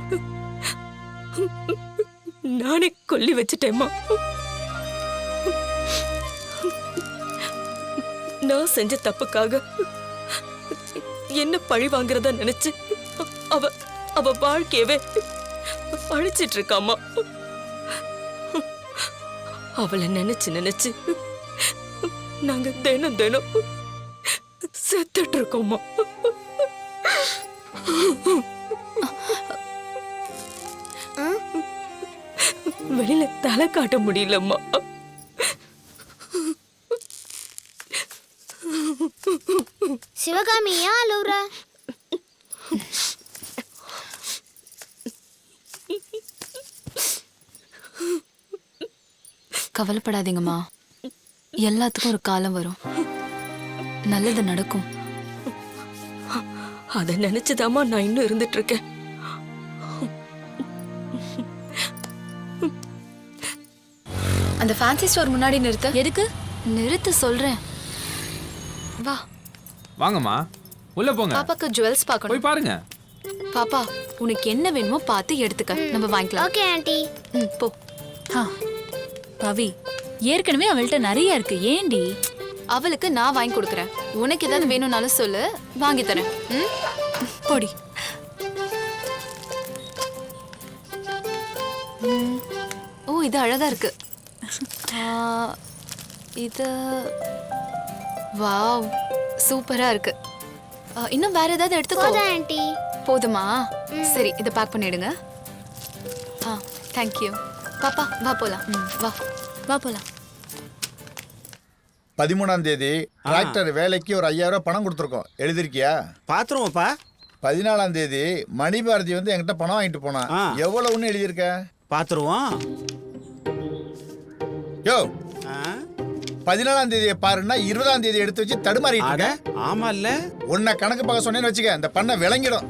நானே கொல்லி வச்சுட்டேம்மா. நான் செஞ்ச தப்புக்காக என்ன பழி வாங்குறதா நினைச்சு அவ அவ வாழ்க்கையவே அழிச்சிட்டு இருக்காமா. அவளை நினைச்சு நினைச்சு நாங்க தினம் தினம் செத்துட்டு இருக்கோமா. வெளியில தலை காட்ட முடியலம்மா. சிவகாமி ஏன் அழுவுற? கவலைப்படாதீங்கம்மா, எல்லாத்துக்கும் ஒரு காலம் வரும், நல்லது நடக்கும். அதை நினைச்சுதாம்மா நான் இன்னும் இருந்துட்டு இருக்கேன். அந்த ஃபேன்சி ஸ்டோர் முன்னாடி நிறுத்த. எதுக்கு நிறுத்த சொல்றேன். வா. வாங்கம்மா, உள்ள போங்க. பாப்பாக்கு ஜுவல்ஸ் பார்க்கணும். போய் பாருங்க. பாப்பா, உனக்கு என்ன வேணுமோ பார்த்து எடுத்துக்க, நம்ம வாங்கிக்கலாம். Okay aunty. போ. பவி, ஏற்கனவே அவள்கிட்ட நிறைய இருக்கு, ஏண்டி? அவளுக்கு நான் வாங்கி கொடுக்குறேன். உனக்கு ஏதாவது வேணும்னாலும் சொல்லு, வாங்கி தரேன். போடி. ஓ, இது அழகா இருக்கு. இது வாவ், சூப்பரா இருக்கு. இன்னும் வேற ஏதாவது எடுத்துக்கோ. ஆண்டி. போதுமா? சரி, இதை பேக் பண்ணிடுங்க. Thank you. பாப்பா வா போலாம். வா வா போலாம். 13ஆம் தேதி டிராக்டர் வேலைக்கு ஒரு 5000 ரூபாய் பணம் கொடுத்துருக்கோம். எழுதிருக்கியா? பாத்துருவோம்ப்பா. 14ஆம் தேதி மணிபாரதி வந்து என்கிட்ட பணம் வாங்கிட்டு போனா. எவ்வளவுன்னு எழுதியிருக்க? பாத்துருவோம். யோ, 14ஆம் தேதியை பாருன்னா 20ஆம் தேதி எடுத்து வச்சு தடுமாறிட்டு இருக்க. ஆமா இல்ல, உன்னை கணக்கு பார்க்க சொன்னேன்னு வச்சுக்க, இந்த பண்ண விளங்கிடும்.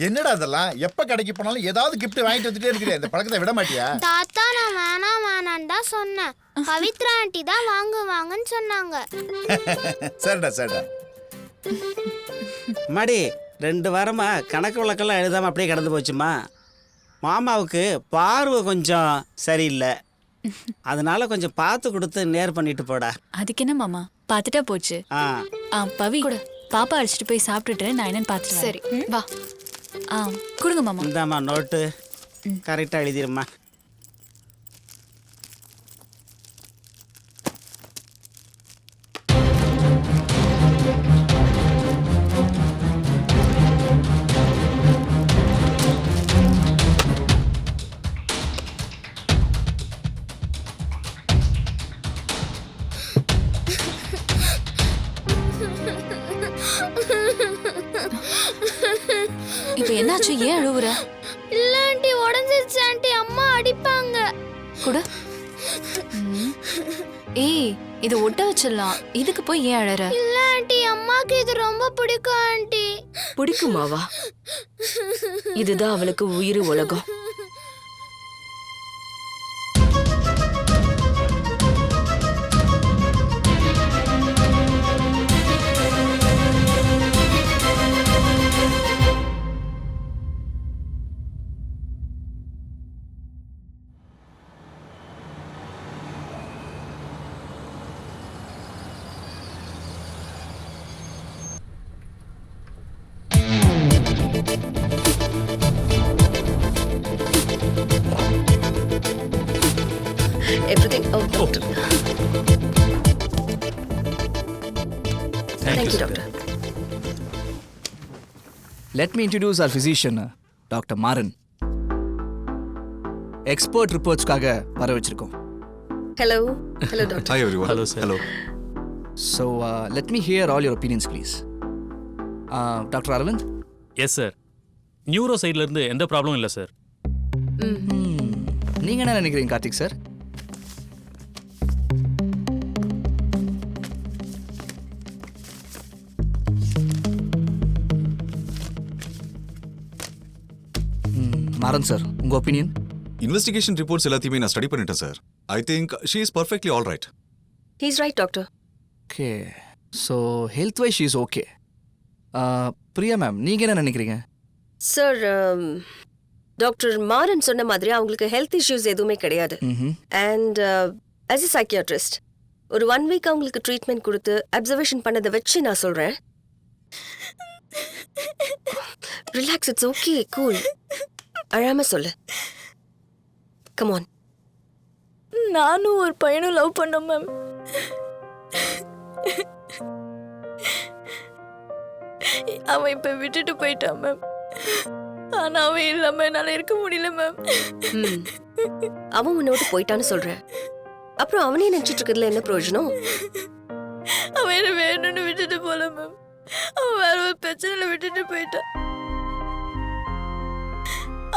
என்னடா அதெல்லாம்? எப்ப கடைக்கு போனாலும் ஏதாவது கிஃப்ட் வாங்கிட்டு வந்துட்டே இருக்கிறேன். இந்த பழக்கத்தை விட மாட்டியா? தாத்தா, நான் வேணான்னு தான் சொன்னேன். பவித்ரா ஆண்டி தான் வாங்குவாங்கன்னு சொன்னாங்க. சரிடா சரிடா. மாடி 2 வாரமா கணக்கு வழக்கெல்லாம் எழுதாம அப்படியே கடந்து போச்சுமா. மாமாவுக்கு பார்வை கொஞ்சம் சரியில்லை, அதனால கொஞ்சம் பார்த்து கொடுத்து நேர் பண்ணிட்டு போடா. அதுக்கு என்ன மாமா, பார்த்துட்டா போச்சு. பவி கூட பாப்பா அழைச்சிட்டு போய் சாப்பிட்டுட்டு நான் என்னன்னு பார்த்துட்டு. சரி வா. கொடுங்க மாமா. இந்தாம்மா நோட்டு, கரெக்டாக எழுதிருமா. இப்போ என்னாச்சு? ஏன் அழுவுற? இல்ல ஆண்டி, உடைஞ்சிருச்சு ஆண்டி, அம்மா அடிப்பாங்க. கூட. ஏய், இது ஒட்ட வச்சிடலாம். இதுக்கு போய் ஏன் அழற? இல்ல ஆண்டி, அம்மாக்கு இது ரொம்ப பிடிக்கும் ஆண்டி. பிடிக்குமாவா? இதுதான் அவளுக்கு உயிர் உலகம். Everything out, doctor. Thank you, doctor. Let me introduce our physician, Dr. Maran. Expert reports-காக வர வச்சிருக்கோம். Hello. Hello, doctor. Hi, everyone. Hello, sir. Hello. So, let me hear all your opinions, please. Dr. Arvind? Yes sir. Neuro சைட்ல இருந்து எந்த ப்ராப்ளமும் இல்லை sir. நீங்க என்ன நினைக்கிறீங்க கார்த்திக் சார்? மாறன் சார், உங்க ஒப்பீனியன்? இன்வெஸ்டிகேஷன் ரிப்போர்ட்ஸ் எல்லாத்தையுமே நான் ஸ்டடி பண்ணிட்டேன் sir. I think she is perfectly all right. He's right, doctor. Okay, so health wise is okay. Priya ma'am, நீங்கள் என்ன நினைக்கிறீங்க? சார், டாக்டர் மாறன் சொன்ன மாதிரி அவங்களுக்கு ஹெல்த் இஷ்யூஸ் எதுவுமே கிடையாது. அண்ட் ஆஸ் எ சைக்கியாட்ரிஸ்ட் ஒரு 1 வீக் அவங்களுக்கு ட்ரீட்மெண்ட் கொடுத்து அப்சர்வேஷன் பண்ணதை வச்சு நான் சொல்கிறேன். Relax, it's okay, cool. அழாம சொல்லு. Come on. நானும் ஒரு பையனும் லவ் பண்ணோம் மேம். அவன் இப்ப விட்டுட்டு போயிட்டான் மேம். ஆனா அவன் இல்லாம என்னால இருக்க முடியல மேம். அவன் உன்னை விட்டு போயிட்டான்னு சொல்றேன். அப்புறம் அவனே நினைச்சிட்டு இருக்கிறதுல என்ன பிரயோஜனம்? அவன் என்ன வேணும்னு விட்டுட்டு போல மேம். அவன் வேற ஒரு பிரச்சனையில விட்டுட்டு போயிட்டான்.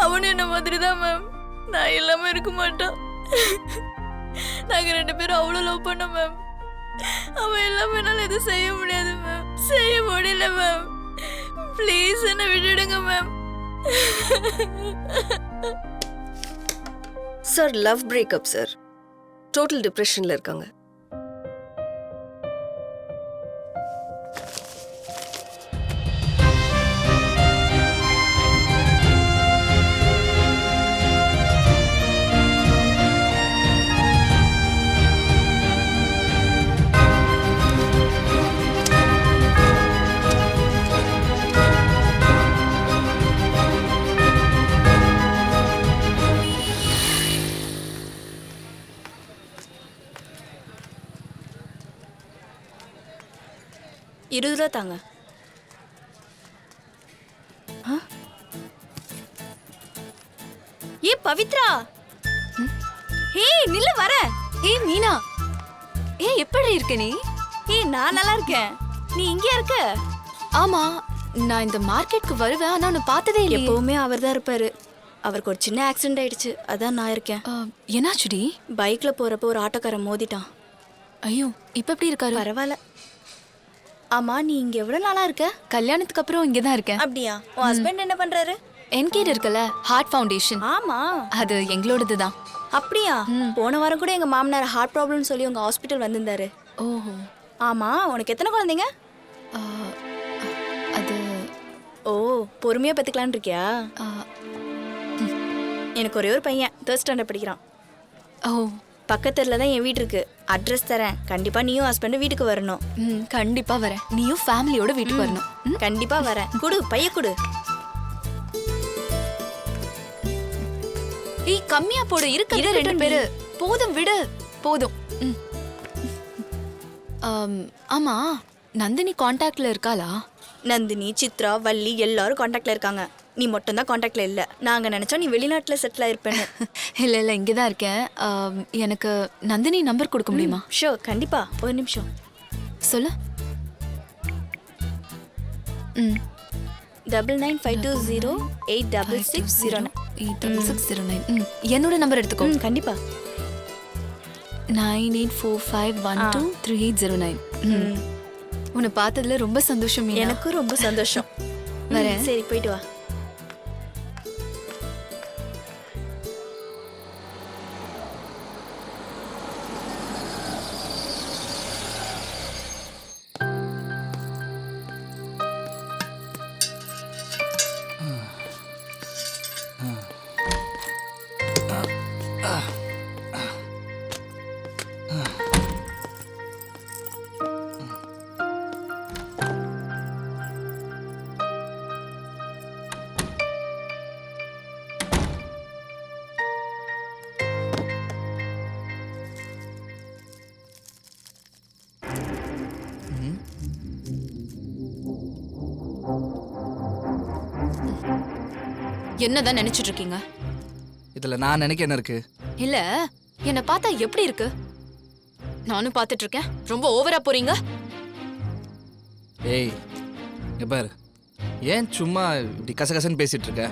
அவனு என்ன மாதிரி தான் மேம். நான் இல்லாம இருக்க மாட்டான். நாங்க 2 பேரும் அவ்வளவு லவ் பண்ணோம் மேம். அவன் இல்லாம என்னால எதுவும் செய்ய முடியாது மேம். செய்ய முடியல மேம். ப்ளீஸ் என்ன விட்டுடுங்க ma'am. Sir, love breakup sir. Total டிப்ரெஷன்ல இருக்காங்க. ₹20 தாங்க. ஏ பவித்ரா, நில்ல வர. மீனா, எப்படி இருக்க நீ? நான் நல்லா இருக்கேன். நீ இங்கே இருக்க? ஆமா, நான் இந்த மார்க்கெட்டுக்கு வருவேன், ஆனா நான் பார்த்ததே இல்லை. எப்பவுமே அவர் தான் இருப்பாரு. அவருக்கு ஒரு சின்ன ஆக்சிடென்ட் ஆயிடுச்சு, அதான் நான் இருக்கேன். என்னாச்சுடி? பைக்ல போறப்போ ஒரு ஆட்டோக்காரன் மோதிட்டான். ஐயோ, இப்ப எப்படி இருக்காரு? பரவாயில்ல. ஆமா, நீ இங்க எவ்வளவு நாளா இருக்க? கல்யாணத்துக்கு அப்புறம் இங்க தான் இருக்கேன். அப்படியா? உன் ஹஸ்பண்ட் என்ன பண்றாரு? என்கேட் இருக்குல்ல, ஹார்ட் ஃபவுண்டேஷன். ஆமா, அது எங்களோடது தான். அப்படியா? போன வாரம் கூட எங்க மாமனார் ஹார்ட் ப்ராப்ளம்னு சொல்லி உங்க ஹாஸ்பிட்டல் வந்திருந்தாரு. ஓஹோ. ஆமா, உனக்கு எத்தனை குழந்தைங்க? அது பொறுமையா பெத்துக்கலான்னு இருக்கியா? எனக்கு ஒரே ஒரு பையன் 3rd ஸ்டாண்டர்ட் படிக்கிறான். பக்கத்துல தான் என் வீடு இருக்கு. அட்ரஸ் தரேன். கண்டிப்பா நீயும் ஹஸ்பண்ட் வீட்டுக்கு வரணும். கண்டிப்பா வரேன். நீயும் ஃபேமிலியோட வீட்டுக்கு வரணும். கண்டிப்பா வரேன். குடு, பைய குடு. கம்மியா போடு. இருக்கு 2 பேரு. போதும், விடு. போதும். ஆமா, நந்தினி கான்டாக்ட்ல இருக்காளா? நந்தினி, சித்ரா, வள்ளி எல்லாரும் கான்டாக்ட்ல இருக்காங்க. நீ மட்டும் தான் கான்டாக்ட்ல இல்ல. நாங்க நினைச்சோம் நீ வெளிநாட்டுல செட்டில் ஆயிருப்பேன்னு. இல்ல, இங்கதான் இருக்கேன். எனக்கு நந்தினி நம்பர் கொடுக்க முடியுமா? ஷூர், கண்டிப்பா. ஒரு நிமிஷம் சொல்லு. 9952086609. என்னோட நம்பர் எடுத்துக்கோ. கண்டிப்பா. 9845123809. உன்னை பார்த்ததுல ரொம்ப சந்தோஷம் மீனா. எனக்கும் ரொம்ப சந்தோஷம். வரேன். சரி போயிட்டு வா. என்னதான் நினைச்சிட்டு இருக்கீங்க? இதுல நான் நினைக்க என்ன இருக்கு? இல்ல, என்ன பார்த்தா எப்படி இருக்கு? நானும் பார்த்துட்டு இருக்கேன். ரொம்ப ஓவரா போறீங்க. ஏய் இங்க பாரு, ஏன் சும்மா இப்படி கசகசன்னு பேசிட்டு இருக்க?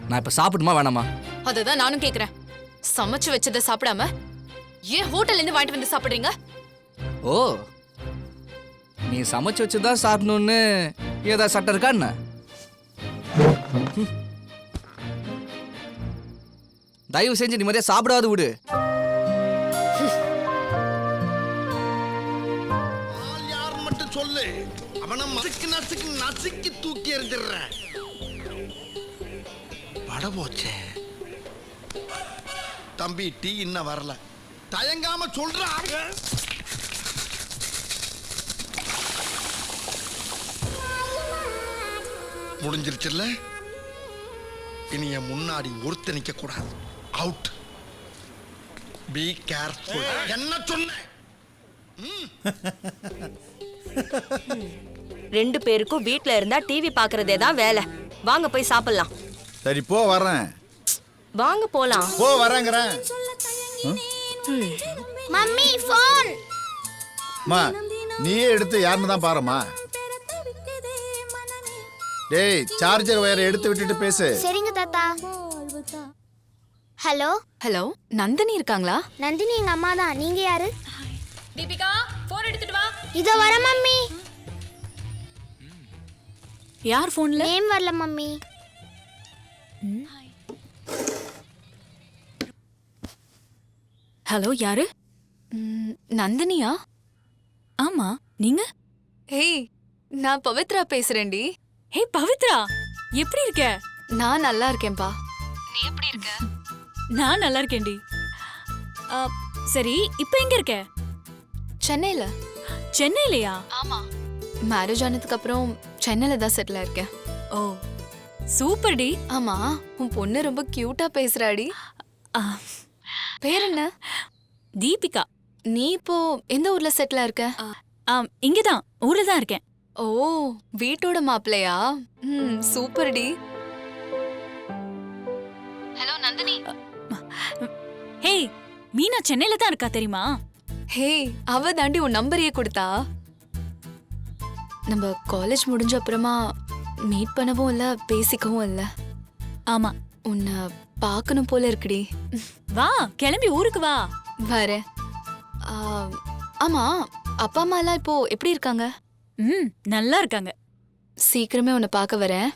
நான் இப்ப சாப்பிடுமா வேணாமா? அததான் நானும் கேக்குறேன். சமைச்சு வச்சதை சாப்பிடாம ஏன் ஹோட்டல்ல இருந்து வாங்கிட்டு வந்து சாப்பிடுறீங்க? ஓ, நீ சமைச்சு வச்சுதான் சாப்பிடணும்னு ஏதாவது சட்டம் இருக்கா என்ன? தயவு செஞ்சு நிம்மதியா சாப்பிடாது விடு. யார் மட்டும் சொல்லு, அவனை நசுக்கு நசுக்கு நசுக்கி தூக்கி எறிஞ்சிடுறேன். பட போச்சே. தம்பி டீ இன்னும் வரல, தயங்காம சொல்ற. முடிஞ்சிருச்சுல்ல, இனி என் முன்னாடி ஒருத்த நிக்க கூடாது. அவுட். Be careful. என்ன சொன்ன? ரெண்டு பேருக்கும் வீட்ல இருந்தா டிவி பாக்குறதே தான் வேலை. வாங்க போய் சாப்பிடலாம். சரி போ வரேன். வாங்க போலாம். போ வரேங்கிறேன். Mummy phone. மா நீயே எடுத்து யாருன்னு தான் பாருமா. டேய் சார்ஜர் வயரை எடுத்து விட்டுட்டு பேசு. சரிங்க தாத்தா. ஹலோ ஹலோ, நந்தினி இருக்காங்களா? நந்தினி எங்க அம்மா தான். நீங்க யாரு? தீபிகா போன் எடுத்துட்டு வா. இதோ வர மம்மி. யார் ஃபோன்ல? நேம் வரல மம்மி. ஹலோ யாரு? நந்தினியா? ஆமா நீங்க? ஹேய், நான் பவித்ரா பேசுறேன்டி. ஹே பவித்ரா, எப்படி இருக்க? நான் நல்லா இருக்கேன்பா. நீ எப்படி இருக்க? நான் நல்லா இருக்கேன்டி. சரி இப்போ எங்க இருக்க? சென்னையில. சென்னையிலயா? ஆமா, மேரேஜ் ஆனதுக்கு அப்புறம் சென்னையில தான் செட்டில் ஆயிருக்கேன். ஓ சூப்பர் டி. ஆமா, உன் பொண்ணு ரொம்ப கியூட்டா பேசுறாடி. பேர் என்ன? தீபிகா. நீ இப்போ எந்த ஊர்ல செட்டில் ஆயிருக்க? இங்கதான் ஊர்ல தான் இருக்கேன். ஓ, வீட்டோட மாப்பிள்ளையா? சூப்பர் டி. ஹலோ நந்தினி. ஹே மீனா சென்னையில தான் இருக்கா தெரியுமா? ஹே, அவ தாண்டி உன் நம்பரையே கொடுத்தா. நம்ம காலேஜ் முடிஞ்ச அப்புறமா மீட் பண்ணவும் இல்ல, பேசிக்கவும் இல்ல. ஆமா, உன்னை பார்க்கணும் போல இருக்குடி. வா கிளம்பி ஊருக்கு வா. வரேன். ஆமா, அப்பா அம்மா எல்லாம் இப்போ எப்படி இருக்காங்க? நல்லா இருக்காங்க. சீக்கிரமே உன்னை பார்க்க வரேன்.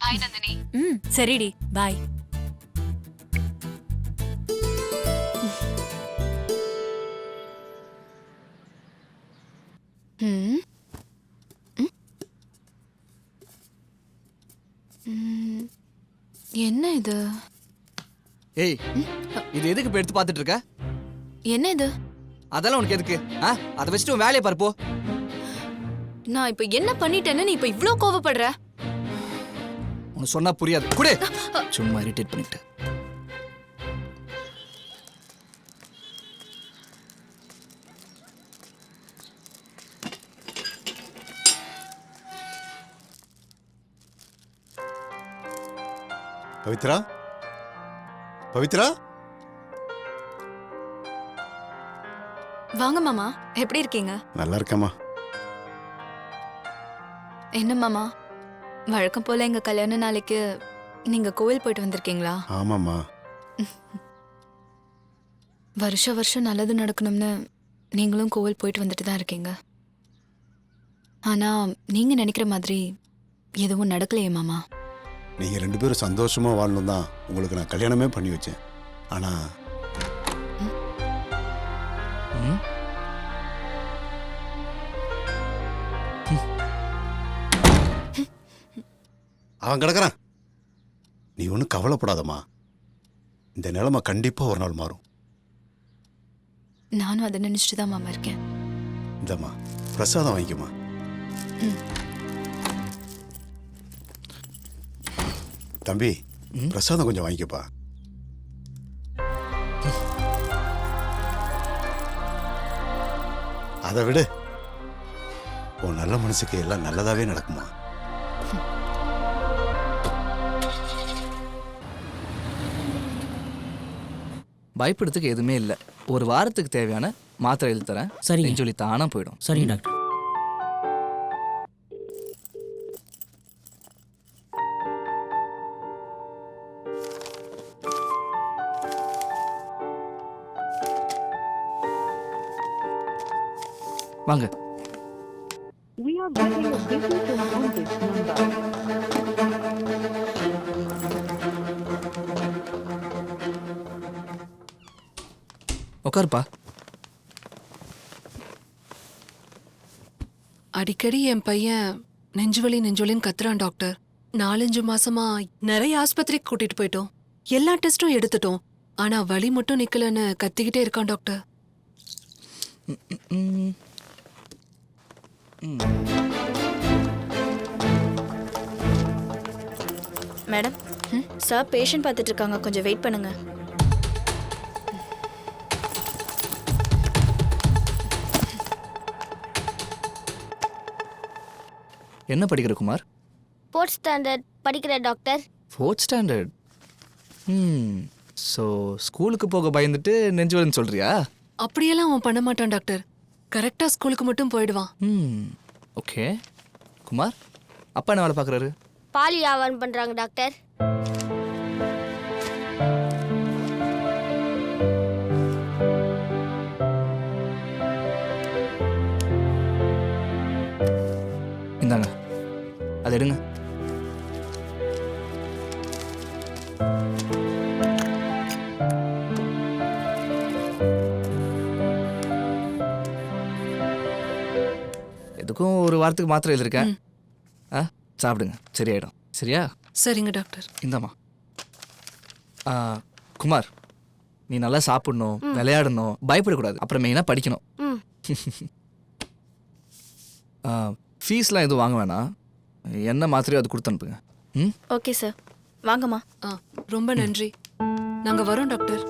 பாய் நந்தினி. சரிடி, பாய். என்ன இது? ஏய், இது எதுக்கு இப்ப எடுத்து பார்த்துட்டு இருக்க? என்ன இது? அதெல்லாம் உனக்கு எதுக்கு? அதை வச்சுட்டு உன் வேலையை பாருப்போ. நான் இப்ப என்ன பண்ணிட்டேன்னு நீ இப்ப இவ்ளோ கோவப்படுற? உனக்கு சொன்னா புரியாது. குடு. சும்மா இரிட்டேட் பண்ணிட்டு. பவித்ரா, பவித்ரா. வாங்க மாமா, எப்படி இருக்கீங்க? நல்லா இருக்கேம்மா. என்ன மாமா, வழக்கம் போல எங்க கல்யாண நாளைக்கு நீங்க கோவில் போயிட்டு வந்திருக்கீங்களா? ஆமாம்மா. வருஷம் நல்லது நடக்கணும்னு நீங்களும் கோவில் போயிட்டு வந்துட்டு தான் இருக்கீங்க. ஆனா நீங்க நினைக்கிற மாதிரி எதுவும் நடக்கலையே மாமா. நீங்கள் 2 பேரும் சந்தோஷமாக வாழணும் தான் உங்களுக்கு நான் கல்யாணமே பண்ணி வச்சேன். ஆனால் அவன் கிடக்குறான். நீ ஒன்றும் கவலைப்படாதம்மா. இந்த நிலைமை கண்டிப்பாக ஒரு நாள் மாறும். நானும் அதை நினைச்சிட்டு தான் மாமா இருக்கேன். இந்தம்மா பிரசாதம் வாங்கிக்குமா. தம்பி பிரசாதம் கொஞ்சம் வாங்கிக்கப்பா. அதை விடு, உன் நல்ல மனசுக்கு எல்லாம் நல்லதாவே நடக்குமா. பயப்படுறதுக்கு எதுவுமே இல்லை. ஒரு வாரத்துக்கு தேவையான மாத்திரை எழுதி தரேன். சரிங்க. சொல்லி தானா போயிடும். சரிங்க டாக்டர். வாங்க. உட்காருப்பா. அடிக்கடி என் பையன் நெஞ்சுவலின்னு கத்துறான் டாக்டர். 4-5 மாசமா நிறைய ஆஸ்பத்திரிக்கு கூட்டிட்டு போயிட்டோம். எல்லா டெஸ்டும் எடுத்துட்டோம். ஆனா வலி மட்டும் நிக்கலன்னு கத்திக்கிட்டே இருக்கான் டாக்டர். மேடம், சார் பேஷண்ட் பார்த்துட்டு இருக்காங்க, கொஞ்சம் வெயிட் பண்ணுங்க. என்ன படிக்கிற குமார்? 4th ஸ்டாண்டர்ட் படிக்கிற டாக்டர். 4th standard. ஸோ ஸ்கூலுக்கு போக பயந்துட்டு நெஞ்சுவலின்னு சொல்றியா? அப்படியெல்லாம் அவன் பண்ண மாட்டான் டாக்டர். கரெக்டா ஸ்கூலுக்கு மட்டும் போயிடுவான். ஓகே. குமார், அப்பா என்ன வேலை பார்க்குறாரு? பால் வியாபாரம் பண்றாங்க டாக்டர். இந்தாங்க, அதை எடுங்க. எதுக்கும் ஒரு வாரத்துக்கு மாத்திரை எழுதிருக்கேன். சாப்பிடுங்க, சரியாயிடும். சரியா? சரிங்க டாக்டர். இந்தாம்மா. குமார், நீ நல்லா சாப்பிடணும், விளையாடணும், பயப்படக்கூடாது. அப்புறம் மெயினாக படிக்கணும். ஃபீஸ்லாம் எதுவும் வாங்க வேணாம். என்ன மாத்திரையோ அது கொடுத்து அனுப்புங்க. ஓகே சார், வாங்கம்மா. ரொம்ப நன்றி. நாங்க வரோம் டாக்டர்.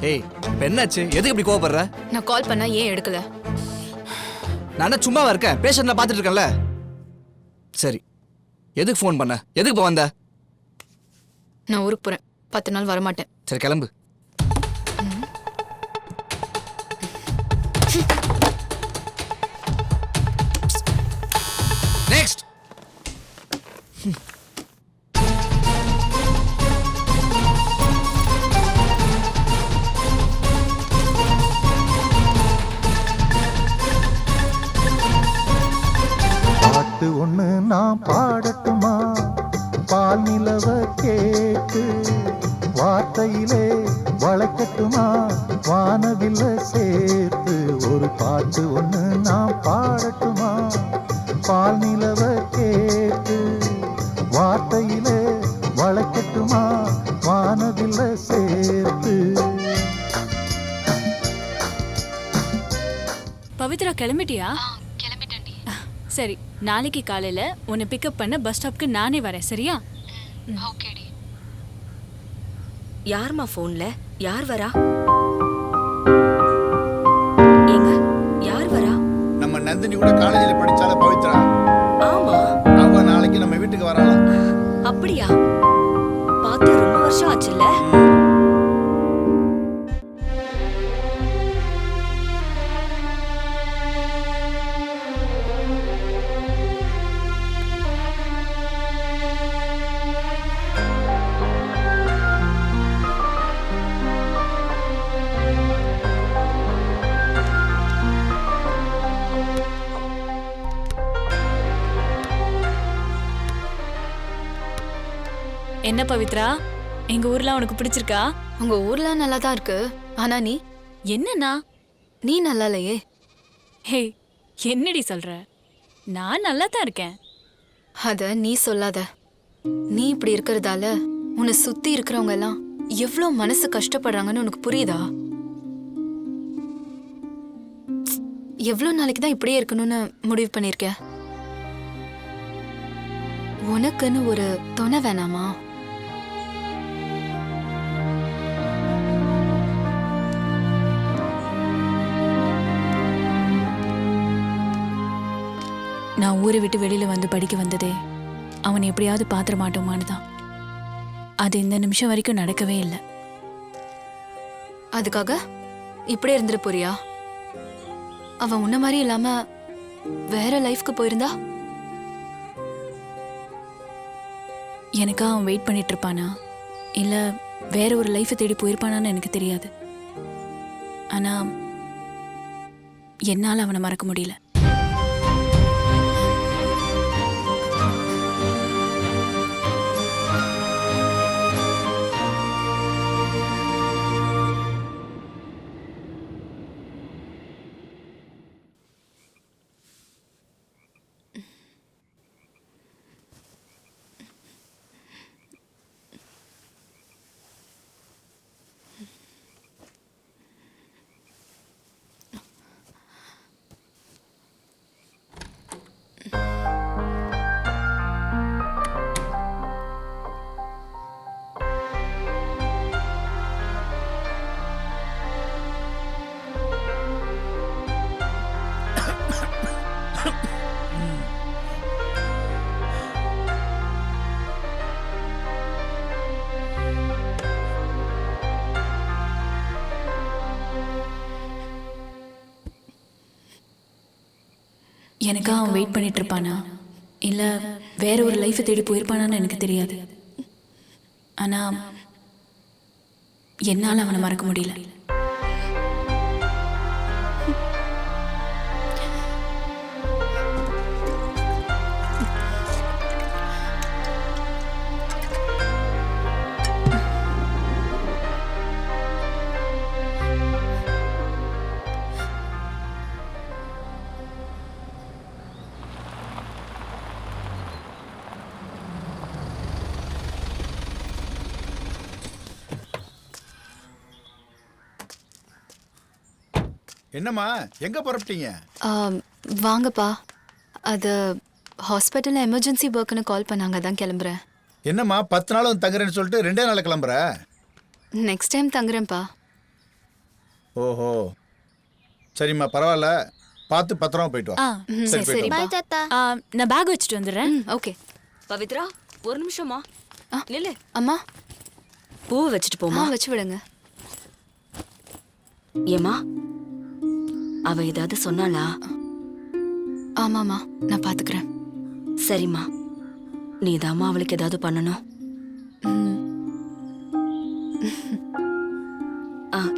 ஏய், என்னாச்சு? எதுக்கு இப்படி கோவப்படுற? நான் கால் பண்ணா ஏன் எடுக்கல? நான் சும்மாவா இருக்கேன், பேஷண்ட்ல பார்த்துட்டு இருக்கேன்ல. சரி, எதுக்கு ஃபோன் பண்ண? எதுக்கு இப்போ வந்த? நான் ஊருக்கு போறேன், 10 நாள் வரமாட்டேன். சரி, கிளம்பு. நெக்ஸ்ட். பாட்டு ஒண்ணு நான் பாடட்டுமா? பால் நிலவ கேட்டு வார்த்தையிலே வளைக்கட்டுமா? வானவில்ல சேர்த்து ஒரு பாட்டு ஒண்ணு நான் பாடட்டுமா? பால் நிலவ கேட்டு வார்த்தையிலே வளைக்கட்டுமா? வானவில்ல சேர்த்து. பவித்ரா, கிளம்பிட்டியா? சரி, நாளைக்கு காலையில உன்னை பிக்கப் பண்ண பஸ் ஸ்டாப்க்கு நானே வரேன், சரியா? ஓகேடி. யார்மா ஃபோன்ல? யார் வரா? ஏங்க, யார் வரா? நம்ம நந்தினி கூட காலேஜில் படிச்சால பவித்ரா. ஆமா, அவ நாளைக்கு நம்ம வீட்டுக்கு வரலாம். அப்படியா? பார்த்து ரொம்ப வருஷம் ஆச்சுல்ல? என்ன பவித்ரா, எங்க ஊர்லாம் உனக்கு பிடிச்சிருக்கா? உங்க ஊர்லாம் நல்லா தான் இருக்கு. ஆனா நீ என்னண்ணா? நீ நல்லா இல்லையே. ஹே, என்னடி சொல்ற? நான் நல்லா தான் இருக்கேன். அத நீ சொல்லாத. நீ இப்படி இருக்கிறதால உன்னை சுத்தி இருக்கிறவங்க எல்லாம் எவ்வளவு மனசு கஷ்டப்படுறாங்கன்னு உனக்கு புரியுதா? எவ்வளவு நாளைக்கு தான் இப்படியே இருக்கணும்னு முடிவு பண்ணிருக்க? உனக்குன்னு ஒரு துணை வேணாமா? நான் ஊரை விட்டு வெளியில வந்து படிக்க வந்ததே அவனை எப்படியாவது பாத்திர மாட்டோமான்னு தான். அது இந்த நிமிஷம் வரைக்கும் நடக்கவே இல்லை. அதுக்காக இப்படியே இருந்துட்டு போறியா? அவன் உன்ன மாதிரி இல்லாம வேற லைஃப்க்கு போயிருந்தா? எனக்கா அவன் வெயிட் பண்ணிட்டு இருப்பானா இல்ல வேற ஒரு லைஃபை தேடி போயிருப்பானான்னு எனக்கு தெரியாது. ஆனா என்னால அவனை மறக்க முடியல. எனக்கா அவன் வெயிட் பண்ணிட்டு இருப்பானா இல்ல வேற ஒரு லைஃபை தேடி போயிருப்பானான்னு எனக்கு தெரியாது. ஆனா என்னால அவனை மறக்க முடியல. என்னம்மா எங்க புறப்பட்டீங்க? வாங்கப்பா. அது ஹாஸ்பிட்டல்ல எமர்ஜென்சி ஒர்க்னு கால் பண்ணாங்க, தான் கிளம்புறேன். என்னம்மா 10 நாளும் தங்குறேன்னு சொல்லிட்டு 2 நாள் கிளம்புற? நெக்ஸ்ட் டைம் தங்குறேன்ப்பா. ஓஹோ, சரிம்மா, பரவாயில்ல. பார்த்து பத்திரமா போயிட்டு வா. சரி சரி. பாய் தாத்தா. நான் பேக் வச்சுட்டு வந்துடுறேன். ஓகே. பவித்ரா, ஒரு நிமிஷமா நில்லு. அம்மா, பூவை வச்சுட்டு போமா. வச்சு விடுங்க. ஏமா, அவ ஏதாவது சொன்னாளா? ஆமாம்மா, நான் பாத்துக்கிறேன். சரிம்மா, நீதாம்மா அவளுக்கு ஏதாவது பண்ணணும்.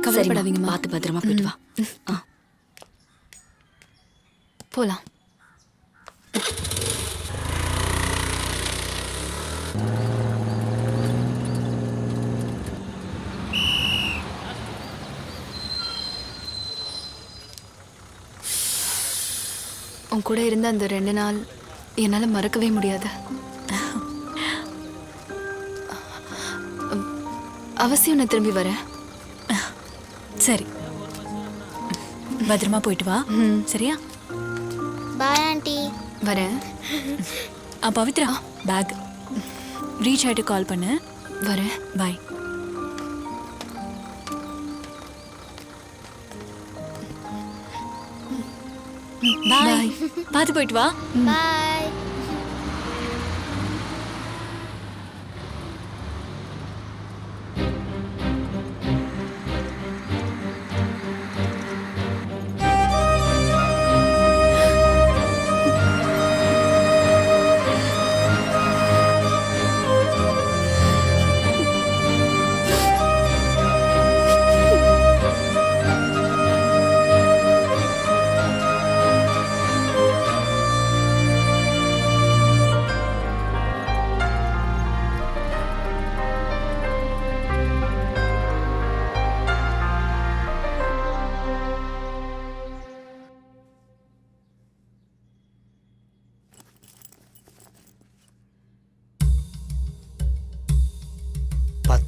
கவலைப்படாதீங்கம்மா. பார்த்து பத்திரமா போயிட்டு வா. போலாம். உன் கூட இருந்த அந்த 2 நாள் என்னால மறக்கவே முடியாது. அவசியம் நான் திரும்பி வரேன். சரி, பத்திரமா போயிட்டு வா. சரியா? Bye aunty. வரேன். பவித்ரா, பேக் ரீச் ஆயிட்டு கால் பண்ணு. வரேன். பாய். பாய். பார்த்து போயிட்டு வா. பாய்.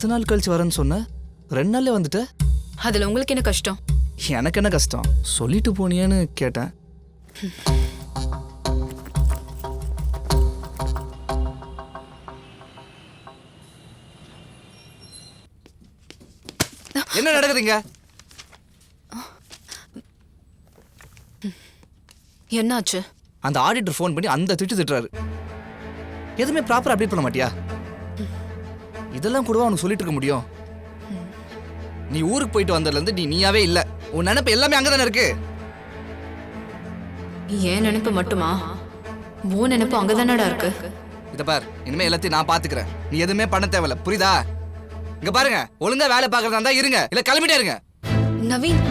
10 நாள் கழிச்சு வரேன்னு சொன்ன 2 நாள்ல வந்துட்ட. அதுல உங்களுக்கு என்ன கஷ்டம்? எனக்கு என்ன கஷ்டம்? சொல்லிட்டு போனியான்னு கேட்டேன். என்ன நடக்குதுங்க? என்னாச்சு? அந்த ஆடிட்டர் ஃபோன் பண்ணி அந்த திட்டுறாரு. எதுவுமே ப்ராப்பரா அப்டேட் பண்ண மாட்டியா? இதெல்லாம் கூடவா உனக்கு சொல்லிட்டு இருக்க முடியும்? நீ ஊருக்கு போயிட்டு வந்ததுலேருந்து நீயாவே இல்லை. உன் நினைப்பு எல்லாமே அங்கதானே இருக்கு. ஏன் நினைப்பு மட்டுமா? உன் நினைப்பு அங்கதானடா இருக்கு. இத பார், இனிமே எல்லாத்தையும் நான் பாத்துக்கிறேன். நீ எதுவுமே பண்ண தேவையில்ல, புரியுதா? இங்க பாருங்க, ஒழுங்கா வேலை பார்க்கறதா இருந்தா இருங்க, இல்ல கிளம்பிட்டே இருங்க. நவீன்,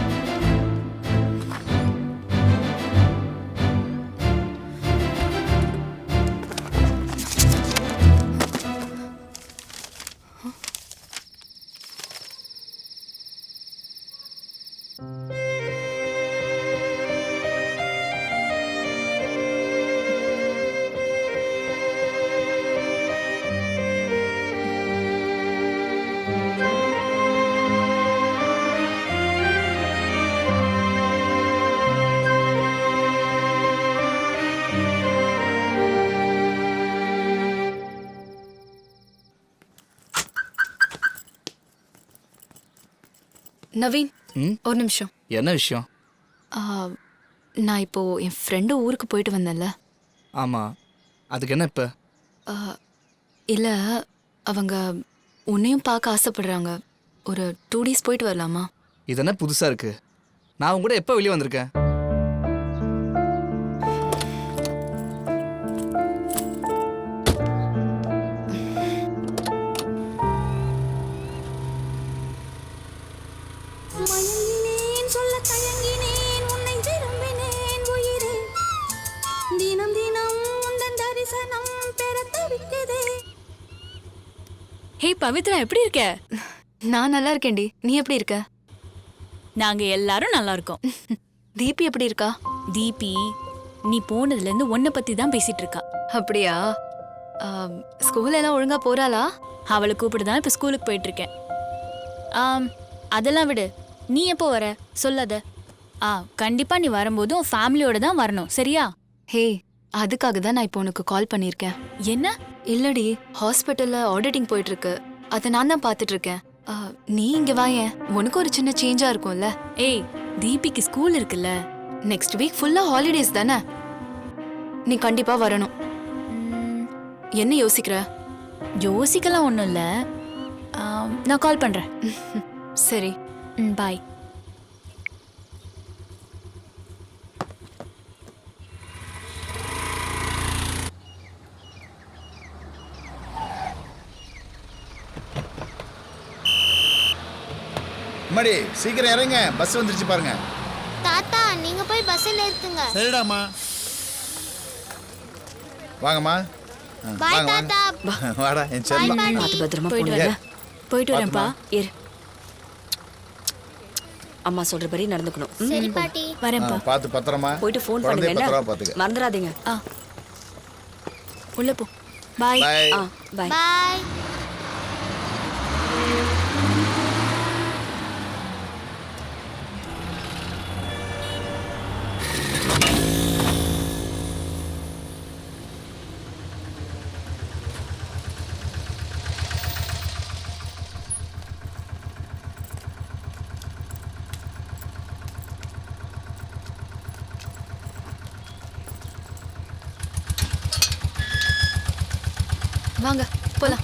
நவீன், ஒரு நிமிஷம். என்ன விஷயம்? நான் இப்போ என் ஃப்ரெண்டு ஊருக்கு போயிட்டு வந்தேன்ல. ஆமா, அதுக்கு என்ன இப்ப? இல்ல, அவங்க உன்னையும் பார்க்க ஆசைப்படுறாங்க. ஒரு 2 days போயிட்டு வரலாமா? இது என்ன புதுசா இருக்கு? நான் உங்க கூட எப்ப வெளியே வந்திருக்கேன்? ஹே பவித்ரா, எப்படி இருக்க? நான் நல்லா இருக்கேன்டி. நீ எப்படி இருக்க? நாங்க எல்லாரும் நல்லா இருக்கோம். தீபி எப்படி இருக்கா? தீபி நீ போனதுல இருந்து உன்னை பத்தி தான் பேசிட்டு இருக்கா. அப்படியா? ஸ்கூல் எல்லாம் ஒழுங்கா போறாளா? அவளை கூப்பிட்டு தான் இப்ப ஸ்கூலுக்கு போயிட்டு இருக்கேன். அதெல்லாம் விடு, நீ எப்போ வர சொல்லாத. கண்டிப்பா நீ வரும்போது உன் ஃபேமிலியோட தான் வரணும், சரியா? ஹே, அதுக்காக தான் நான் இப்போ உனக்கு கால் பண்ணியிருக்கேன். என்ன? இல்லடி, ஹாஸ்பிட்டல்ல ஆடிட்டிங் போயிட்டு இருக்கு. அதை நான் தான் பார்த்துட்டு இருக்கேன். நீ இங்க வாயேன், உனக்கு ஒரு சின்ன சேஞ்சா இருக்கும்ல. ஏய், தீபிக்கு ஸ்கூல் இருக்குல்ல. நெக்ஸ்ட் வீக் ஃபுல்லா ஹாலிடேஸ் தானே. நீ கண்டிப்பா வரணும். என்ன யோசிக்கிற? யோசிக்கலாம் ஒன்றும் இல்லை. நான் கால் பண்றேன். சரி, பாய். மடி சீக்கிரம் இறங்க, பஸ் வந்துருச்சு பாருங்க. தாத்தா, நீங்க போய் பஸ்ல ஏத்துங்க. சரிடாமா. வாங்கம்மா. பாய் வாங்க தாத்தா. வாங்க. வாடா என் செல்லம். பார்த்து பத்திரமா போயிட்டு போங்க. வரேன். போயிட்டு வரேன்ப்பா. இரு, அம்மா சொல்றபடி நடந்துக்கணும். சரி பாட்டி. வரேன்ப்பா. பார்த்து பத்திரமா போயிட்டு ஃபோன் குழந்தைய பண்ணுங்க, பத்திரமா பாத்துக்க. மறந்துடாதீங்க. உள்ள போ. பாய். பாய். பாய். பாய். வாங்க போலாம்.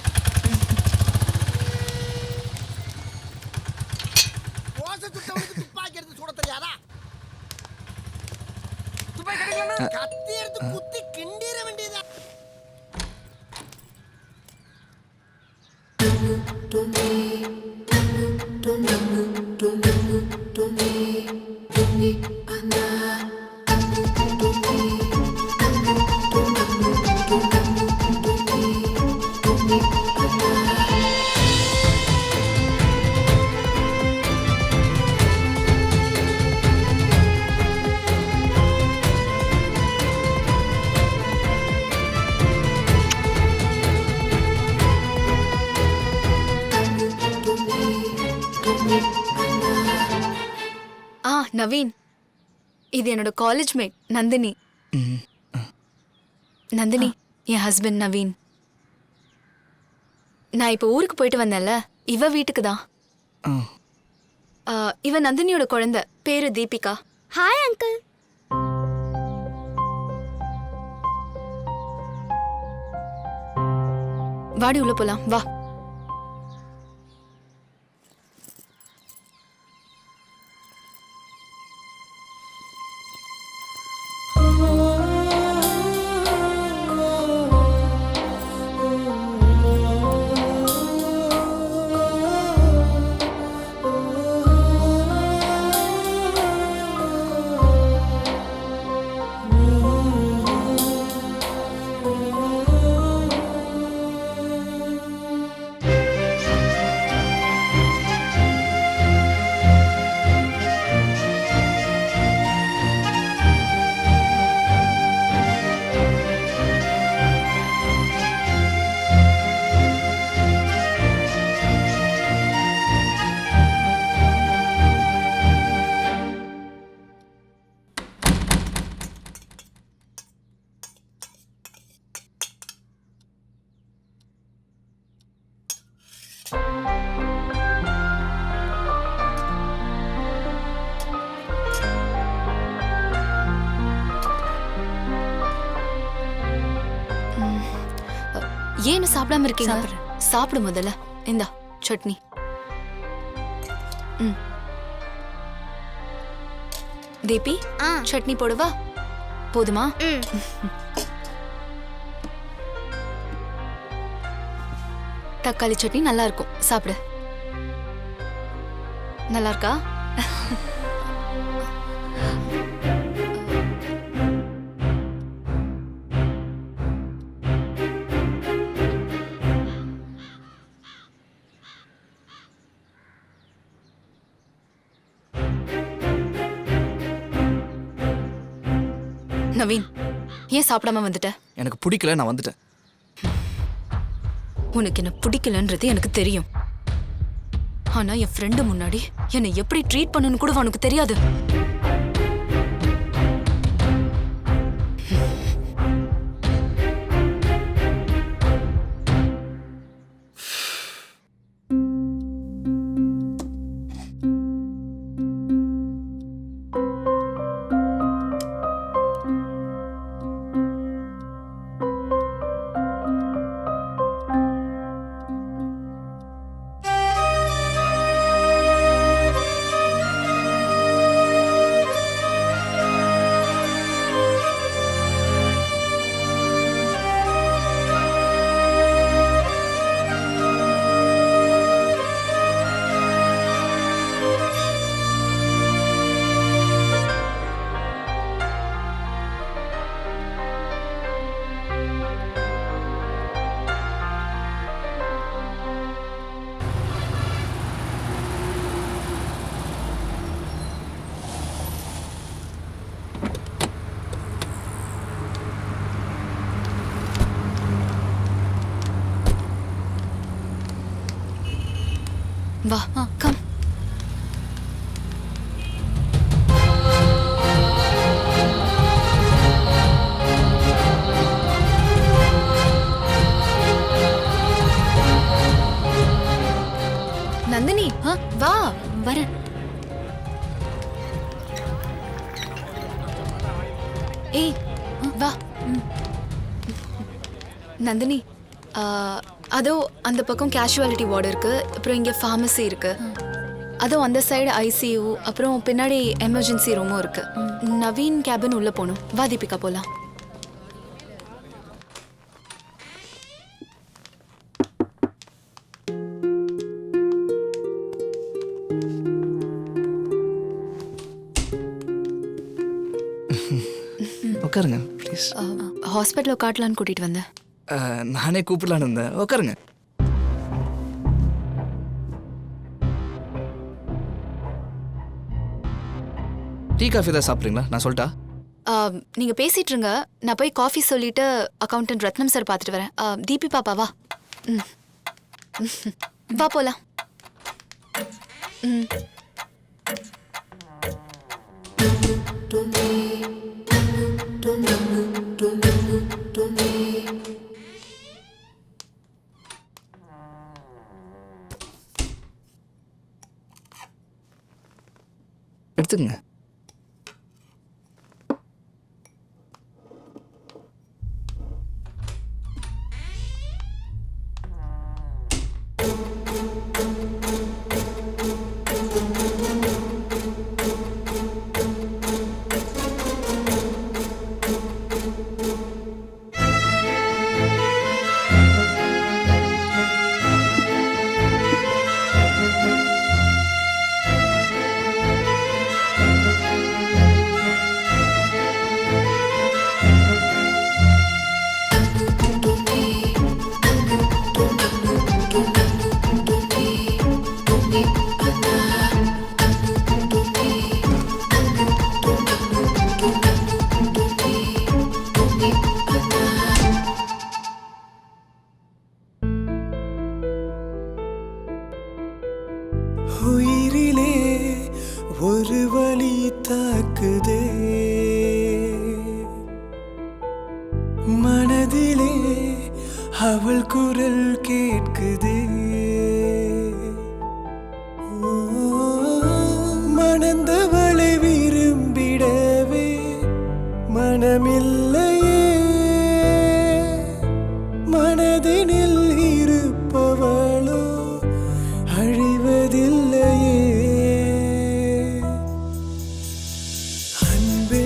துப்பாக்கி எடுத்து சுட தெரியாதா? துப்பாக்கி கிடைக்கலன்னா கத்தி எடுத்து குத்தி கிண்டிர வேண்டியதா. நவீன், இது என்னோட காலேஜ் மேட் நந்தினி. நந்தினி என் ஹஸ்பண்ட் நவீன். நான் இப்போ ஊருக்கு போயிட்டு வந்தேன்ல, இவ வீட்டுக்கு தான். இவ நந்தினியோட குழந்தை, பேரு தீபிகா. Hi uncle. வாடி உள்ள போலாம், வா. ஏன்னு சாப்பிடாம இருக்கீங்க? சாப்பிடு முதல்ல. இந்தா சட்னி. தீபி, சட்னி போடுவா? போதுமா? தக்காளி சட்னி நல்லா இருக்கும், சாப்பிடு. நல்லா இருக்கா? நவீன், ஏன் சாப்பிடாம வந்துட்ட? எனக்கு பிடிக்கல, நான் வந்துட்டேன். உனக்கு என்ன பிடிக்கலன்றது எனக்கு தெரியும். ஆனா என் ஃப்ரெண்டு முன்னாடி என்னை எப்படி ட்ரீட் பண்ணணும்னு கூட உனக்கு தெரியாது. வா, கம். நந்தினி, வா. வரேன். ஏய், வா. நந்தினி, அதோ அந்த பக்கம் கேஷுவாலிட்டி வார்டு இருக்கு, அப்புறம் இங்கே ஃபார்மசி இருக்கு, அதோ அந்த சைடு ஐசியூ, அப்புறம் பின்னாடி எமர்ஜென்சி ரூமும் இருக்கு. நவீன் கேபின் உள்ள போகணும். வா தீபிகா, போலாம். உட்காருங்க ப்ளீஸ். ஹாஸ்பிட்டலில் காட்டலான்னு கூட்டிட்டு வந்தேன். நானே கூப்பிடலான்னு இருந்தேன். உட்காருங்க. டீ காஃபி தான் சாப்பிட்றீங்களா? நான் சொல்லிட்டா? நீங்க பேசிட்டு இருங்க, நான் போய் காஃபி சொல்லிட்டு அக்கௌண்டன்ட் ரத்னம் சார் பார்த்துட்டு வரேன். தீபி பாப்பா வா. வா போலாம். எடுத்துங்க. உயிரிலே ஒரு வலி தாக்குதே, மனதிலே அவள் குரல் கேட்குதே. ஓ, மணந்தவளை விரும்பிடவே மனமில்லையே, மனதினில் இருப்பவளோ அழிவதில்லையே. அன்பே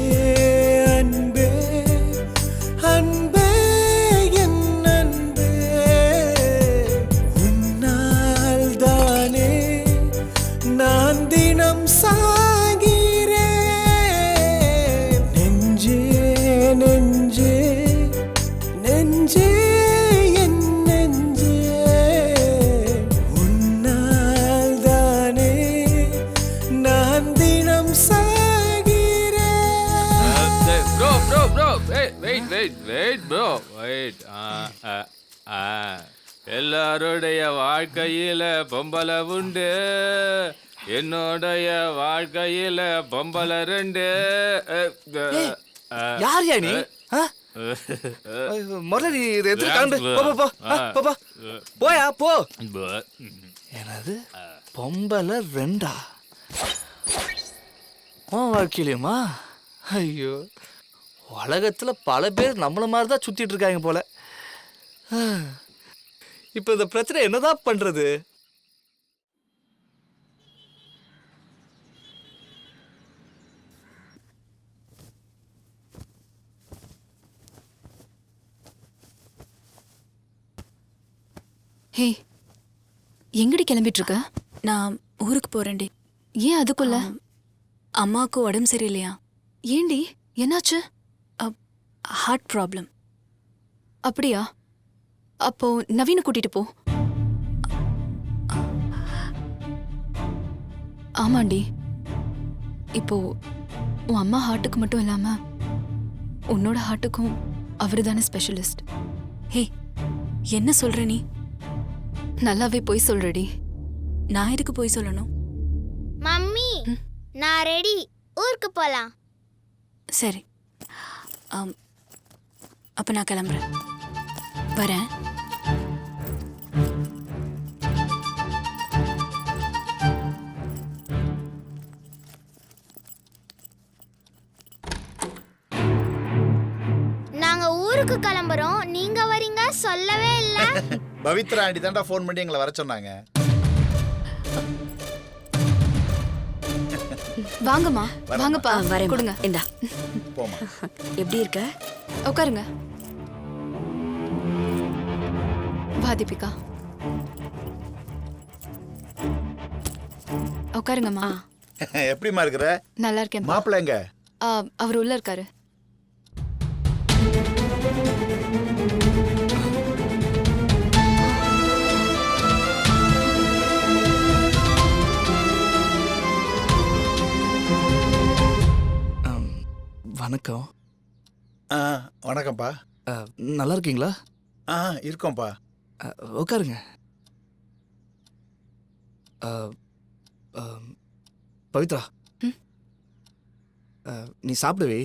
அன்பே அன்பே என் அன்பே, உன்னால் தானே நான் தினம் சாகிறேன். நெஞ்சே நெஞ்சே நெஞ்சே என் நெஞ்சே, உன்னால் தானே நான் தினம் சாகிறேன். Bro wait bro wait. எல்லாருடைய வாழ்க்கையில பொம்பளை உண்டு, என்னுடைய வாழ்க்கையில பொம்பளை ரெண்டு. யார் யா நீ? முதல்ல நீ இதை எடுத்து கிளம்பு. போ போ போ போ போயா போ. என்னது பொம்பளை ரெண்டா? உன் வாழ்க்கையிலுமா? ஐயோ, உலகத்துல பல பேர் நம்மள மாதிரி தான் சுத்திட்டு இருக்காங்க போல. இப்ப இந்த பிரச்சனை என்னதான் பண்றது? ஹே, எங்கடி கிளம்பிட்டு இருக்க? நான் ஊருக்கு போறேன்டி. ஏன் அதுக்குள்ள? அம்மாவுக்கு உடம்பு சரியில்லையா? ஏண்டி, என்னாச்சு? Heart problem. அப்படியா? அப்போ நவீன கூட்டிட்டு போ. ஆமாண்டி, இப்போ உன் அம்மா ஹார்ட்டுக்கு மட்டும் இல்லாம உன்னோட ஹார்ட்டுக்கும் அவரு தானே ஸ்பெஷலிஸ்ட். ஹே, என்ன சொல்ற நீ? நல்லாவே போய் சொல்றடி. நான் எதுக்கு போய் சொல்லணும்? மம்மி, நான் ரெடி, ஊருக்கு போலாம். சரி, அப்ப நான் கிளம்புறேன். வரேன். நாங்க ஊருக்கு கிளம்புறோம், நீங்க வரீங்க சொல்லவே இல்ல. பவித்ரா ஆண்டி தான்டா ஃபோன் பண்ணி எங்களை வர சொன்னாங்க. வாங்கம்மா, வாங்கப்பா, கொடுங்க. இந்தா போமா. எப்படி இருக்க? உட்காருங்க. வா தீபிகா, உட்காருங்கம்மா. எப்படிமா இருக்கிற? நல்லா இருக்கேன். மாப்பிள்ளை எங்க? அவர் உள்ள இருக்காரு. வணக்கம். வணக்கம்ப்பா. நல்லா இருக்கீங்களா? இருக்கோம்ப்பா. உட்காருங்க. பவித்ரா, நீ சாப்பிடுவே.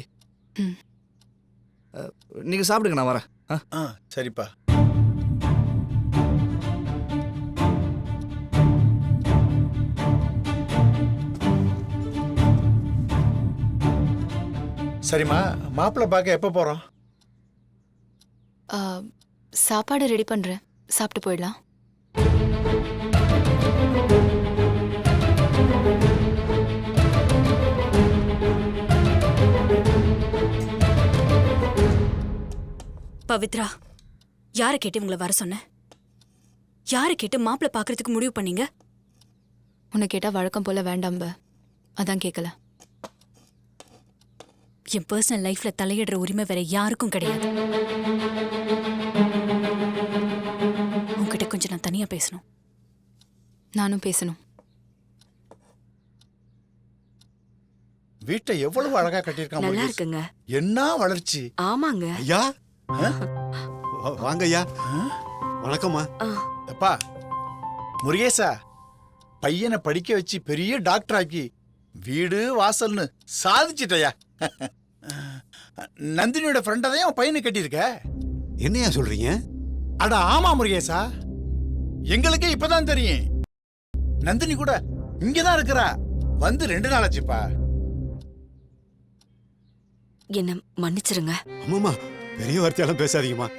நீங்க சாப்பிடுங்க, நான் வரேன். சரிப்பா. சரிம்மா, மாப்பிள்ளை பார்க்க எப்போ போகிறோம்? சாப்பாடு ரெடி பண்ணுறேன், சாப்பிட்டு போயிடலாம். பவித்ரா, யாரை கேட்டு உங்களை வர சொன்ன? யாரை கேட்டு மாப்பிள்ளை பார்க்கறதுக்கு முடிவு பண்ணீங்க? உன்னை கேட்டால் வழக்கம் போல வேண்டாம்ப, அதான் கேட்கல. என் பர்சனல் லைஃப்ல தலையிடுற உரிமை வேற யாருக்கும் கிடையாது. உன்கிட்ட கொஞ்சம் நான் தனியா பேசணும். நானும் பேசணும். வீட்டை எவ்வளவு அழகா கட்டியிருக்காங்க. நல்லா இருக்குங்க. என்ன வளர்ச்சி. ஆமாங்க. ஐயா வாங்க ஐயா. வணக்கம்மா. அப்பா முருகேசா, பையனை படிக்க வச்சு பெரிய டாக்டர் ஆக்கி வீடு வாசல்னு சாதிச்சிட்டயா. நந்தினியோட ஃப்ரெண்டை தான் உன் பையனை கட்டியிருக்க. என்னையா சொல்றீங்க? அட ஆமா முருகேசா, எங்களுக்கே இப்பதான் தெரியும். நந்தினி கூட இங்கதான் இருக்கிறா. வந்து 2 நாள் ஆச்சுப்பா. என்ன மன்னிச்சிருங்க. அம்மாமா, பெரிய வார்த்தையெல்லாம் பேசாதீங்கம்மா.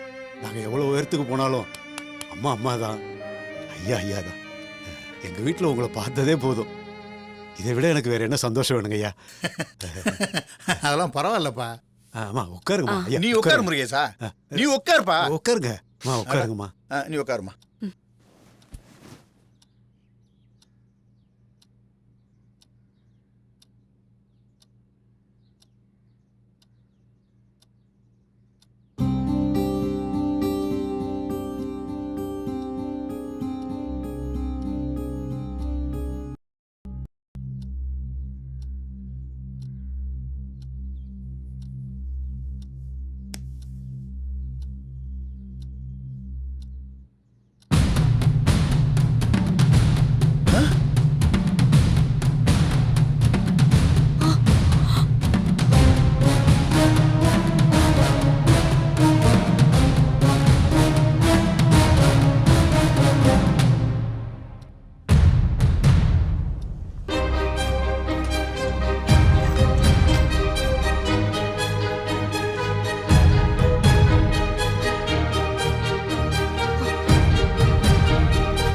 நாங்கள் எவ்வளோ உயரத்துக்கு போனாலும் அம்மா அம்மா தான், ஐயா ஐயா தான். எங்கள் வீட்டில் உங்களை பார்த்ததே போதும். இதை விட எனக்கு வேற என்ன சந்தோஷம் வேணுங்க ஐயா. அதெல்லாம் பரவாயில்லப்பா. ஆமா உட்காருங்கம்மா. ஐயா நீ உட்காரு முருகேசா, நீ உட்காருப்பா. உட்காருங்க. உட்காருங்கம்மா. நீ உட்காருமா.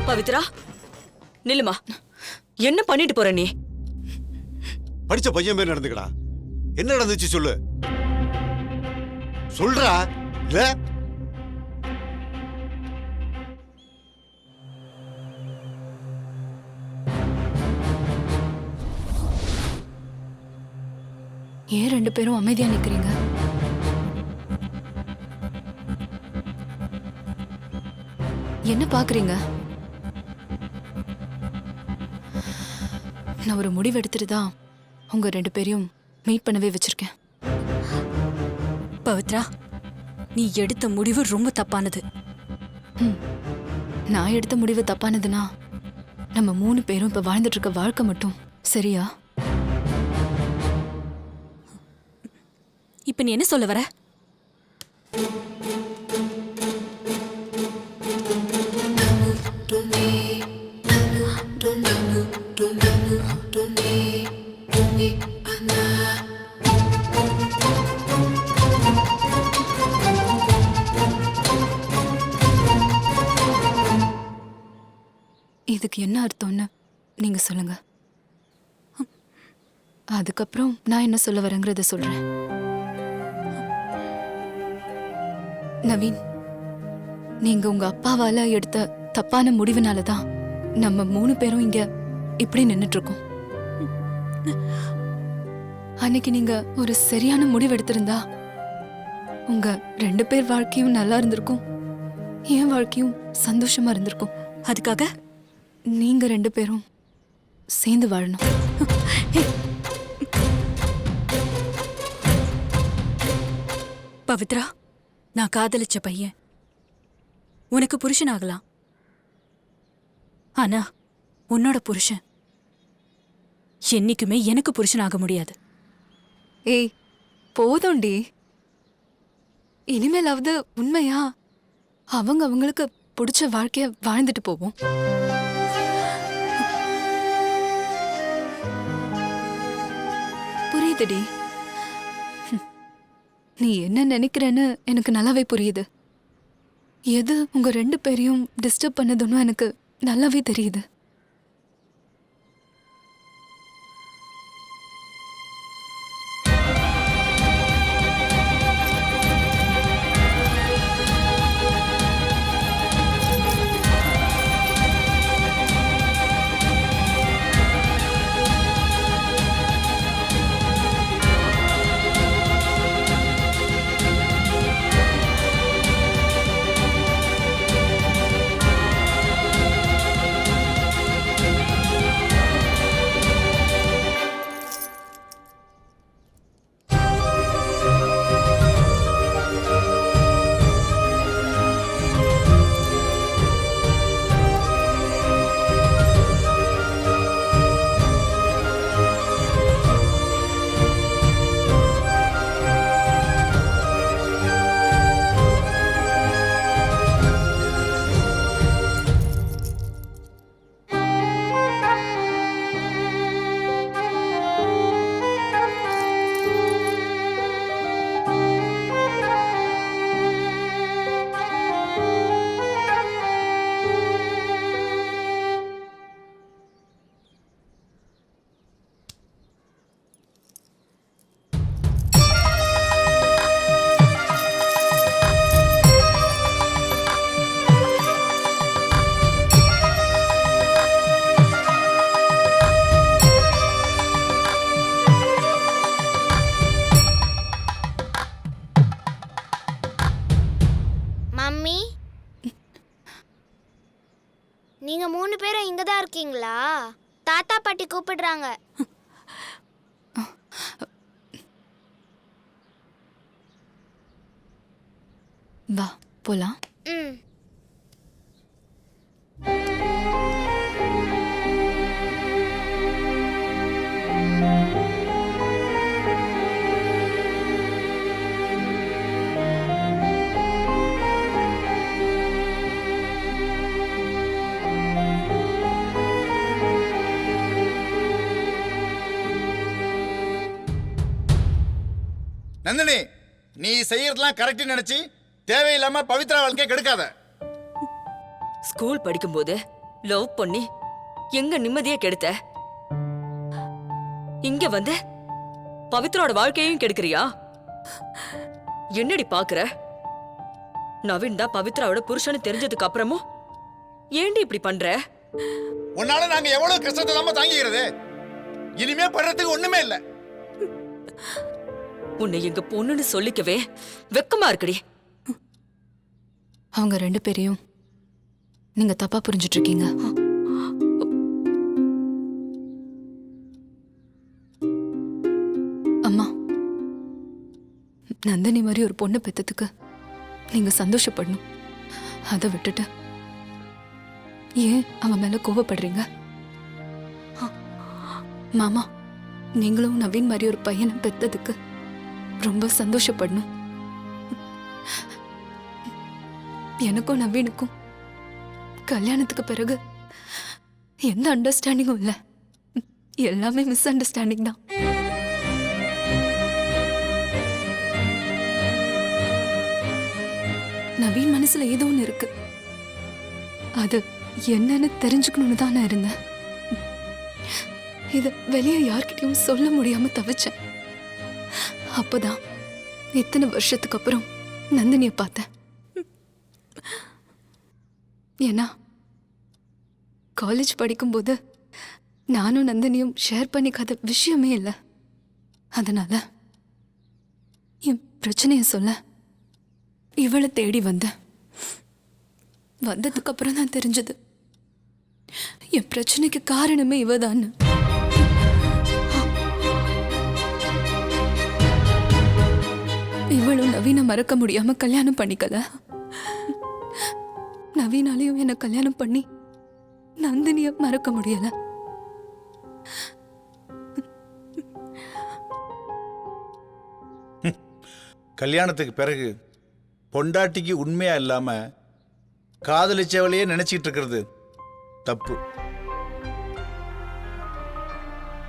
பவித்ரா, நில்லுமா. என்ன பண்ணிட்டு போற நீ? படிச்ச பையன் பேர் நடந்துக்கடா. என்ன நடந்துச்சு சொல்லு. சொல்றா. இல்ல ஏன் 2 பேரும் அமைதியா நிக்கிறீங்க? என்ன பாக்குறீங்க? நான் ஒரு முடிவு எடுத்துட்டு தான் உங்க 2 பேரையும் மீட் பண்ணவே வச்சிருக்கேன். பவித்ரா, நீ எடுத்த முடிவு ரொம்ப தப்பானது. நான் எடுத்த முடிவு தப்பானதுன்னா நம்ம 3 பேரும் இப்ப வாழ்ந்துட்டு இருக்க வாழ்க்கை மட்டும் சரியா? இப்ப நீ என்ன சொல்ல வர? இதுக்கு என்ன அர்த்தம்னு நீங்க சொல்லுங்க. அதுக்கப்புறம் நான் என்ன சொல்ல வரேங்கிறத சொல்றேன். நவீன், நீங்க உங்க அப்பாவால எடுத்த தப்பான முடிவுனால தான் நம்ம 3 பேரும் இங்க இப்படி நின்னுட்டு இருக்கோம். அன்னைக்கு நீங்க ஒரு சரியான முடிவு எடுத்திருந்தா உங்க 2 பேர் வாழ்க்கையும் நல்லா இருந்திருக்கும், என் வாழ்க்கையும் சந்தோஷமா இருந்திருக்கும். அதுக்காக நீங்க 2 பேரும் சேர்ந்து வாழணும். பவித்ரா, நான் காதலிச்ச பையன் உனக்கு புருஷன் ஆகலாம். ஆனா உன்னோட புருஷன் என்னைக்குமே எனக்கு புருஷன் ஆக முடியாது. ஏய் போதும்டி. இனிமேலாவது உண்மையா அவங்களுக்கு பிடிச்ச வாழ்க்கைய வாழ்ந்துட்டு போவோம். புரியுதுடி. நீ என்ன நினைக்கிறேன்னு எனக்கு நல்லாவே புரியுது. எது உங்க 2 பேரையும் டிஸ்டர்ப் பண்ணதுன்னு எனக்கு நல்லாவே தெரியுது. மம்மி, நீங்க 3 பேரும் இங்க தான் இருக்கீங்களா? தாத்தா பாட்டி கூப்பிடுறாங்க. வா போலாம். ம். நந்தினி, நீ செய்யறதெல்லாம் கரெக்ட் நினைச்சு தேவையில்லாம பவித்ரா வாழ்க்கையை கெடுக்காத. ஸ்கூல் படிக்கும்போது லவ் பண்ணி எங்க நிம்மதியே கெடுத்த. இங்க வந்து பவித்ராவோட வாழ்க்கையையும் கெடுக்கிறியா? என்னடி பாக்குற? நவீன் தான் பவித்ராவோட புருஷன்னு தெரிஞ்சதுக்கு அப்புறமும் ஏண்டி இப்படி பண்ற? உன்னால நாங்க எவ்வளவு கஷ்டத்தை தான் தாங்கிக்கிறது. இனிமே படுறதுக்கு ஒண்ணுமே இல்ல. உன்னை எங்க பொண்ணுன்னு சொல்லிக்கவே வெக்கமா இருக்குடி. அவங்க 2 பேரையும் நீங்க தப்பா புரிஞ்சிட்டு இருக்கீங்க. அம்மா, நந்தினி மாதிரி ஒரு பொண்ணு பெத்ததுக்கு நீங்க சந்தோஷப்படணும். அதை விட்டுட்டு ஏன் அவன் மேல கோவப்படுறீங்க? மாமா, நீங்களும் நவீன் மாதிரி ஒரு பையனை பெத்ததுக்கு ரொம்ப சந்தோஷப்படணும். எனக்கும் நவீனுக்கும் கல்யாணத்துக்கு பிறகு எந்த அண்டர்ஸ்டாண்டிங்கும் இல்லை. எல்லாமே மிஸ் அண்டர்ஸ்டாண்டிங் தான். நவீன் மனசுல ஏதோ ஒன்று இருக்கு. அது என்னன்னு தெரிஞ்சுக்கணும்னு தான் நான் இருந்தேன். இத வெளியே யார்கிட்டயும் சொல்ல முடியாம தவிச்சேன். அப்பதான் இத்தனை வருஷத்துக்கு அப்புறம் நந்தினிய பார்த்தேன். ஏன்னா காலேஜ் படிக்கும்போது நானும் நந்தினியும் ஷேர் பண்ணிக்காத விஷயமே இல்லை. அதனால என் பிரச்சனைய சொல்ல இவளை தேடி வந்தேன். வந்ததுக்கு அப்புறம் தான் தெரிஞ்சது என் பிரச்சனைக்கு காரணமே இவதான்னு. இவளும் நவீன மறக்க முடியாம கல்யாணம் பண்ணிக்கல. நவீனாலையும் என்ன கல்யாணம் பண்ணி நந்தினிய மறக்க முடியல. கல்யாணத்துக்கு பிறகு பொண்டாட்டிக்கு உண்மையா இல்லாம காதலிச்சவளையே நினைச்சிட்டு இருக்கிறது தப்பு.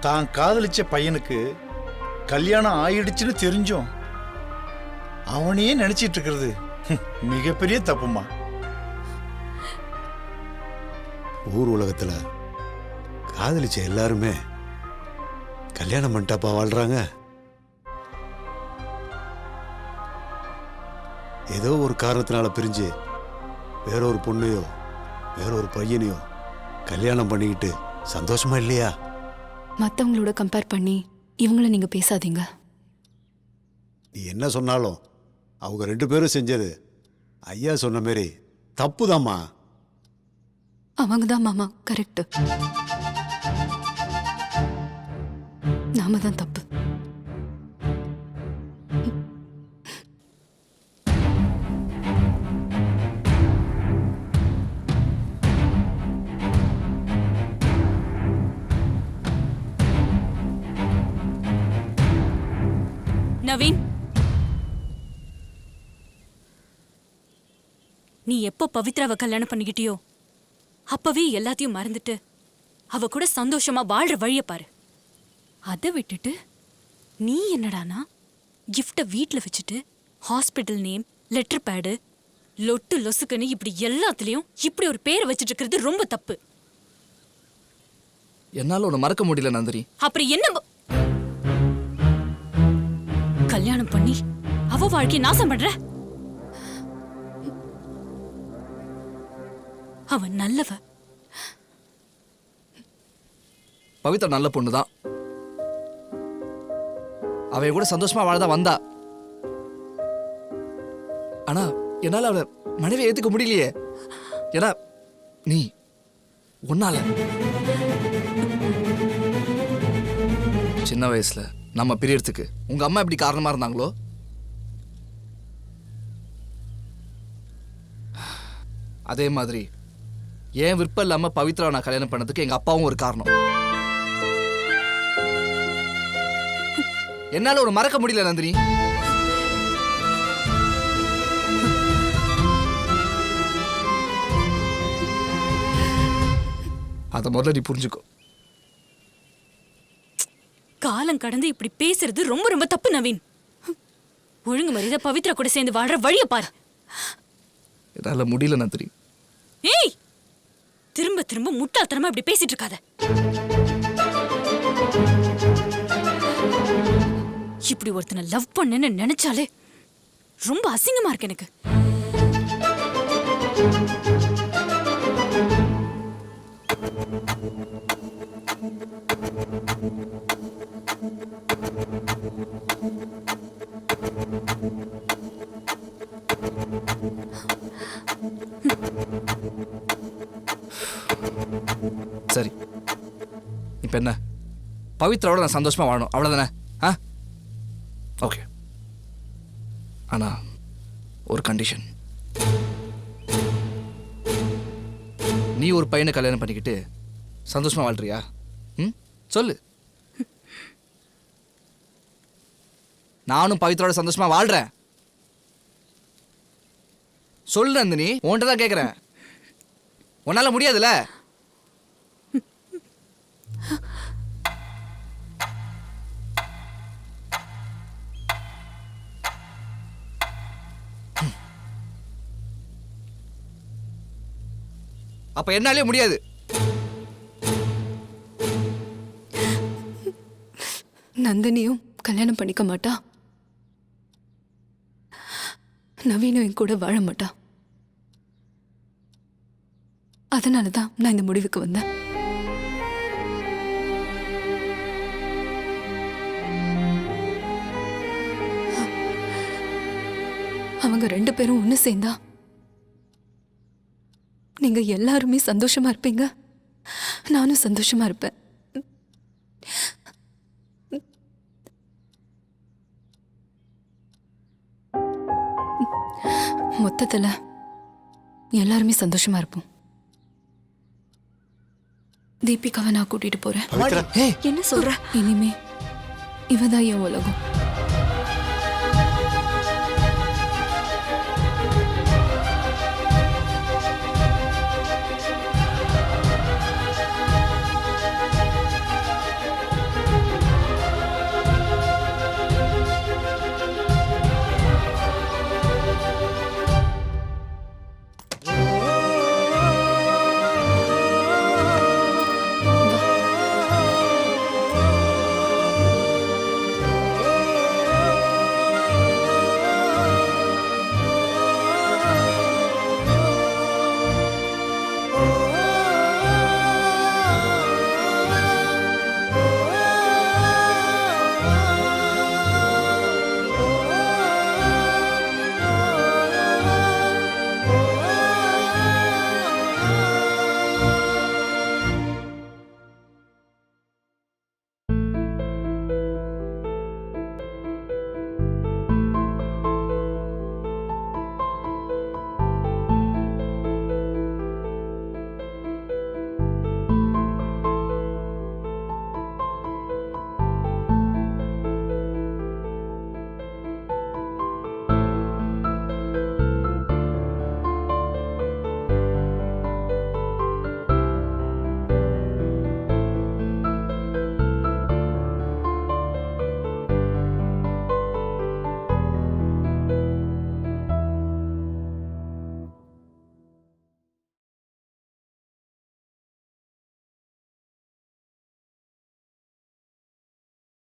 தான் காதலிச்ச பையனுக்கு கல்யாணம் ஆயிடுச்சுன்னு தெரிஞ்சோம் அவனையே நினைச்சிட்டு இருக்கிறது மிகப்பெரிய தப்புமா. ஊர் உலகத்துல காதலிச்ச எல்லாருமே கல்யாணம் பண்ணிட்டாப்பா வாழ்றாங்க. ஏதோ ஒரு காரணத்தினால பிரிஞ்சு வேறொரு பொண்ணையோ வேறொரு பையனையோ கல்யாணம் பண்ணிக்கிட்டு சந்தோஷமா இல்லையா? மற்றவங்களோட கம்பேர் பண்ணி இவங்கள நீங்க பேசாதீங்க. நீ என்ன சொன்னாலும் அவங்க 2 பேரும் செஞ்சது ஐயா சொன்ன மாதிரி தப்புதாம்மா. அவங்க தான் மாமா கரெக்ட், நாம தான் தப்பு. நவீன், நீ எப்போ பவித்ராவை கல்யாணம் பண்ணிக்கிட்டியோ அப்பவே எல்லாத்தையும் மறந்துட்டு அவ கூட சந்தோஷமா வாழ்ற வழிய பாரு. அதை விட்டுட்டு நீ என்னடானா கிஃப்ட வீட்ல வச்சுட்டு ஹாஸ்பிட்டல் நேம், லெட்டர் பேடு, லொட்டு லொசுக்குன்னு இப்படி எல்லாத்துலயும் இப்படி ஒரு பேரை வச்சுட்டு இருக்கிறது ரொம்ப தப்பு. என்னால உன்னை மறக்க முடியல நந்தினி. அப்படி என்ன கல்யாணம் பண்ணி அவ வாழ்க்கையை நாசம் பண்ற? அவன் நல்லவ. பவித்ரா நல்ல பொண்ணுதான். அவ கூட சந்தோஷமா வாழதான் வந்தா. ஆனா என்னால அவளை மனைவி ஏத்துக்க முடியலையே. ஏன்னா நீ உன்னால சின்ன வயசுல நம்ம பிரியறதுக்கு உங்க அம்மா எப்படி காரணமா இருந்தாங்களோ அதே மாதிரி ஏன் விருப்பம் இல்லாம பவித்ரா நான் கல்யாணம் பண்ணதுக்கு எங்க அப்பாவும் ஒரு காரணம். என்னால ஒரு மறக்க முடியல நந்தினி. அத முதல்ல நீ புரிஞ்சுக்கோ. காலம் கடந்து இப்படி பேசுறது ரொம்ப ரொம்ப தப்பு நவீன். ஒழுங்கு மரியாதை பவித்ரா கூட சேர்ந்து வாழ்ற வழிய பாரு. என்னால முடியல நந்தினி. ஏய், திரும்ப திரும்ப முட்டாள்தனமா இப்படி பேசிட்டு இருக்காத. இப்படி ஒருத்தனை லவ் பண்ணேன்னு நினைச்சாலே ரொம்ப அசிங்கமா இருக்கு எனக்கு. சரி, இப்ப என்ன? பவித்ராவோட நான் சந்தோஷமா வாழணும், அவ்வளவுதானே? ஓகே. ஆனா ஒரு கண்டிஷன். நீ ஒரு பையனை கல்யாணம் பண்ணிக்கிட்டு சந்தோஷமா வாழ்றியா? சொல்லு. நானும் பவித்ராவோட சந்தோஷமா வாழ்றேன். சொல்லு நந்தினி, உன்கிட்ட தான் கேட்கிறேன். உன்னால முடியாதுல்ல? அப்ப என்னாலே முடியாது. நந்தினியும் கல்யாணம் பண்ணிக்க மாட்டா, நவீனும் என் கூட வாழ மாட்டா. அதனாலதான் நான் இந்த முடிவுக்கு வந்தேன். அவங்க 2 பேரும் ஒண்ணு சேர்ந்தா நீங்க எல்லாருமே சந்தோஷமா இருப்பீங்க, நானும் சந்தோஷமா இருப்பேன். மொத்தத்துல எல்லாருமே சந்தோஷமா இருப்போம். தீபிகாவை நான் கூட்டிட்டு போறேன். என்ன சொல்ற? இனிமே இவதான் என் உலகம்.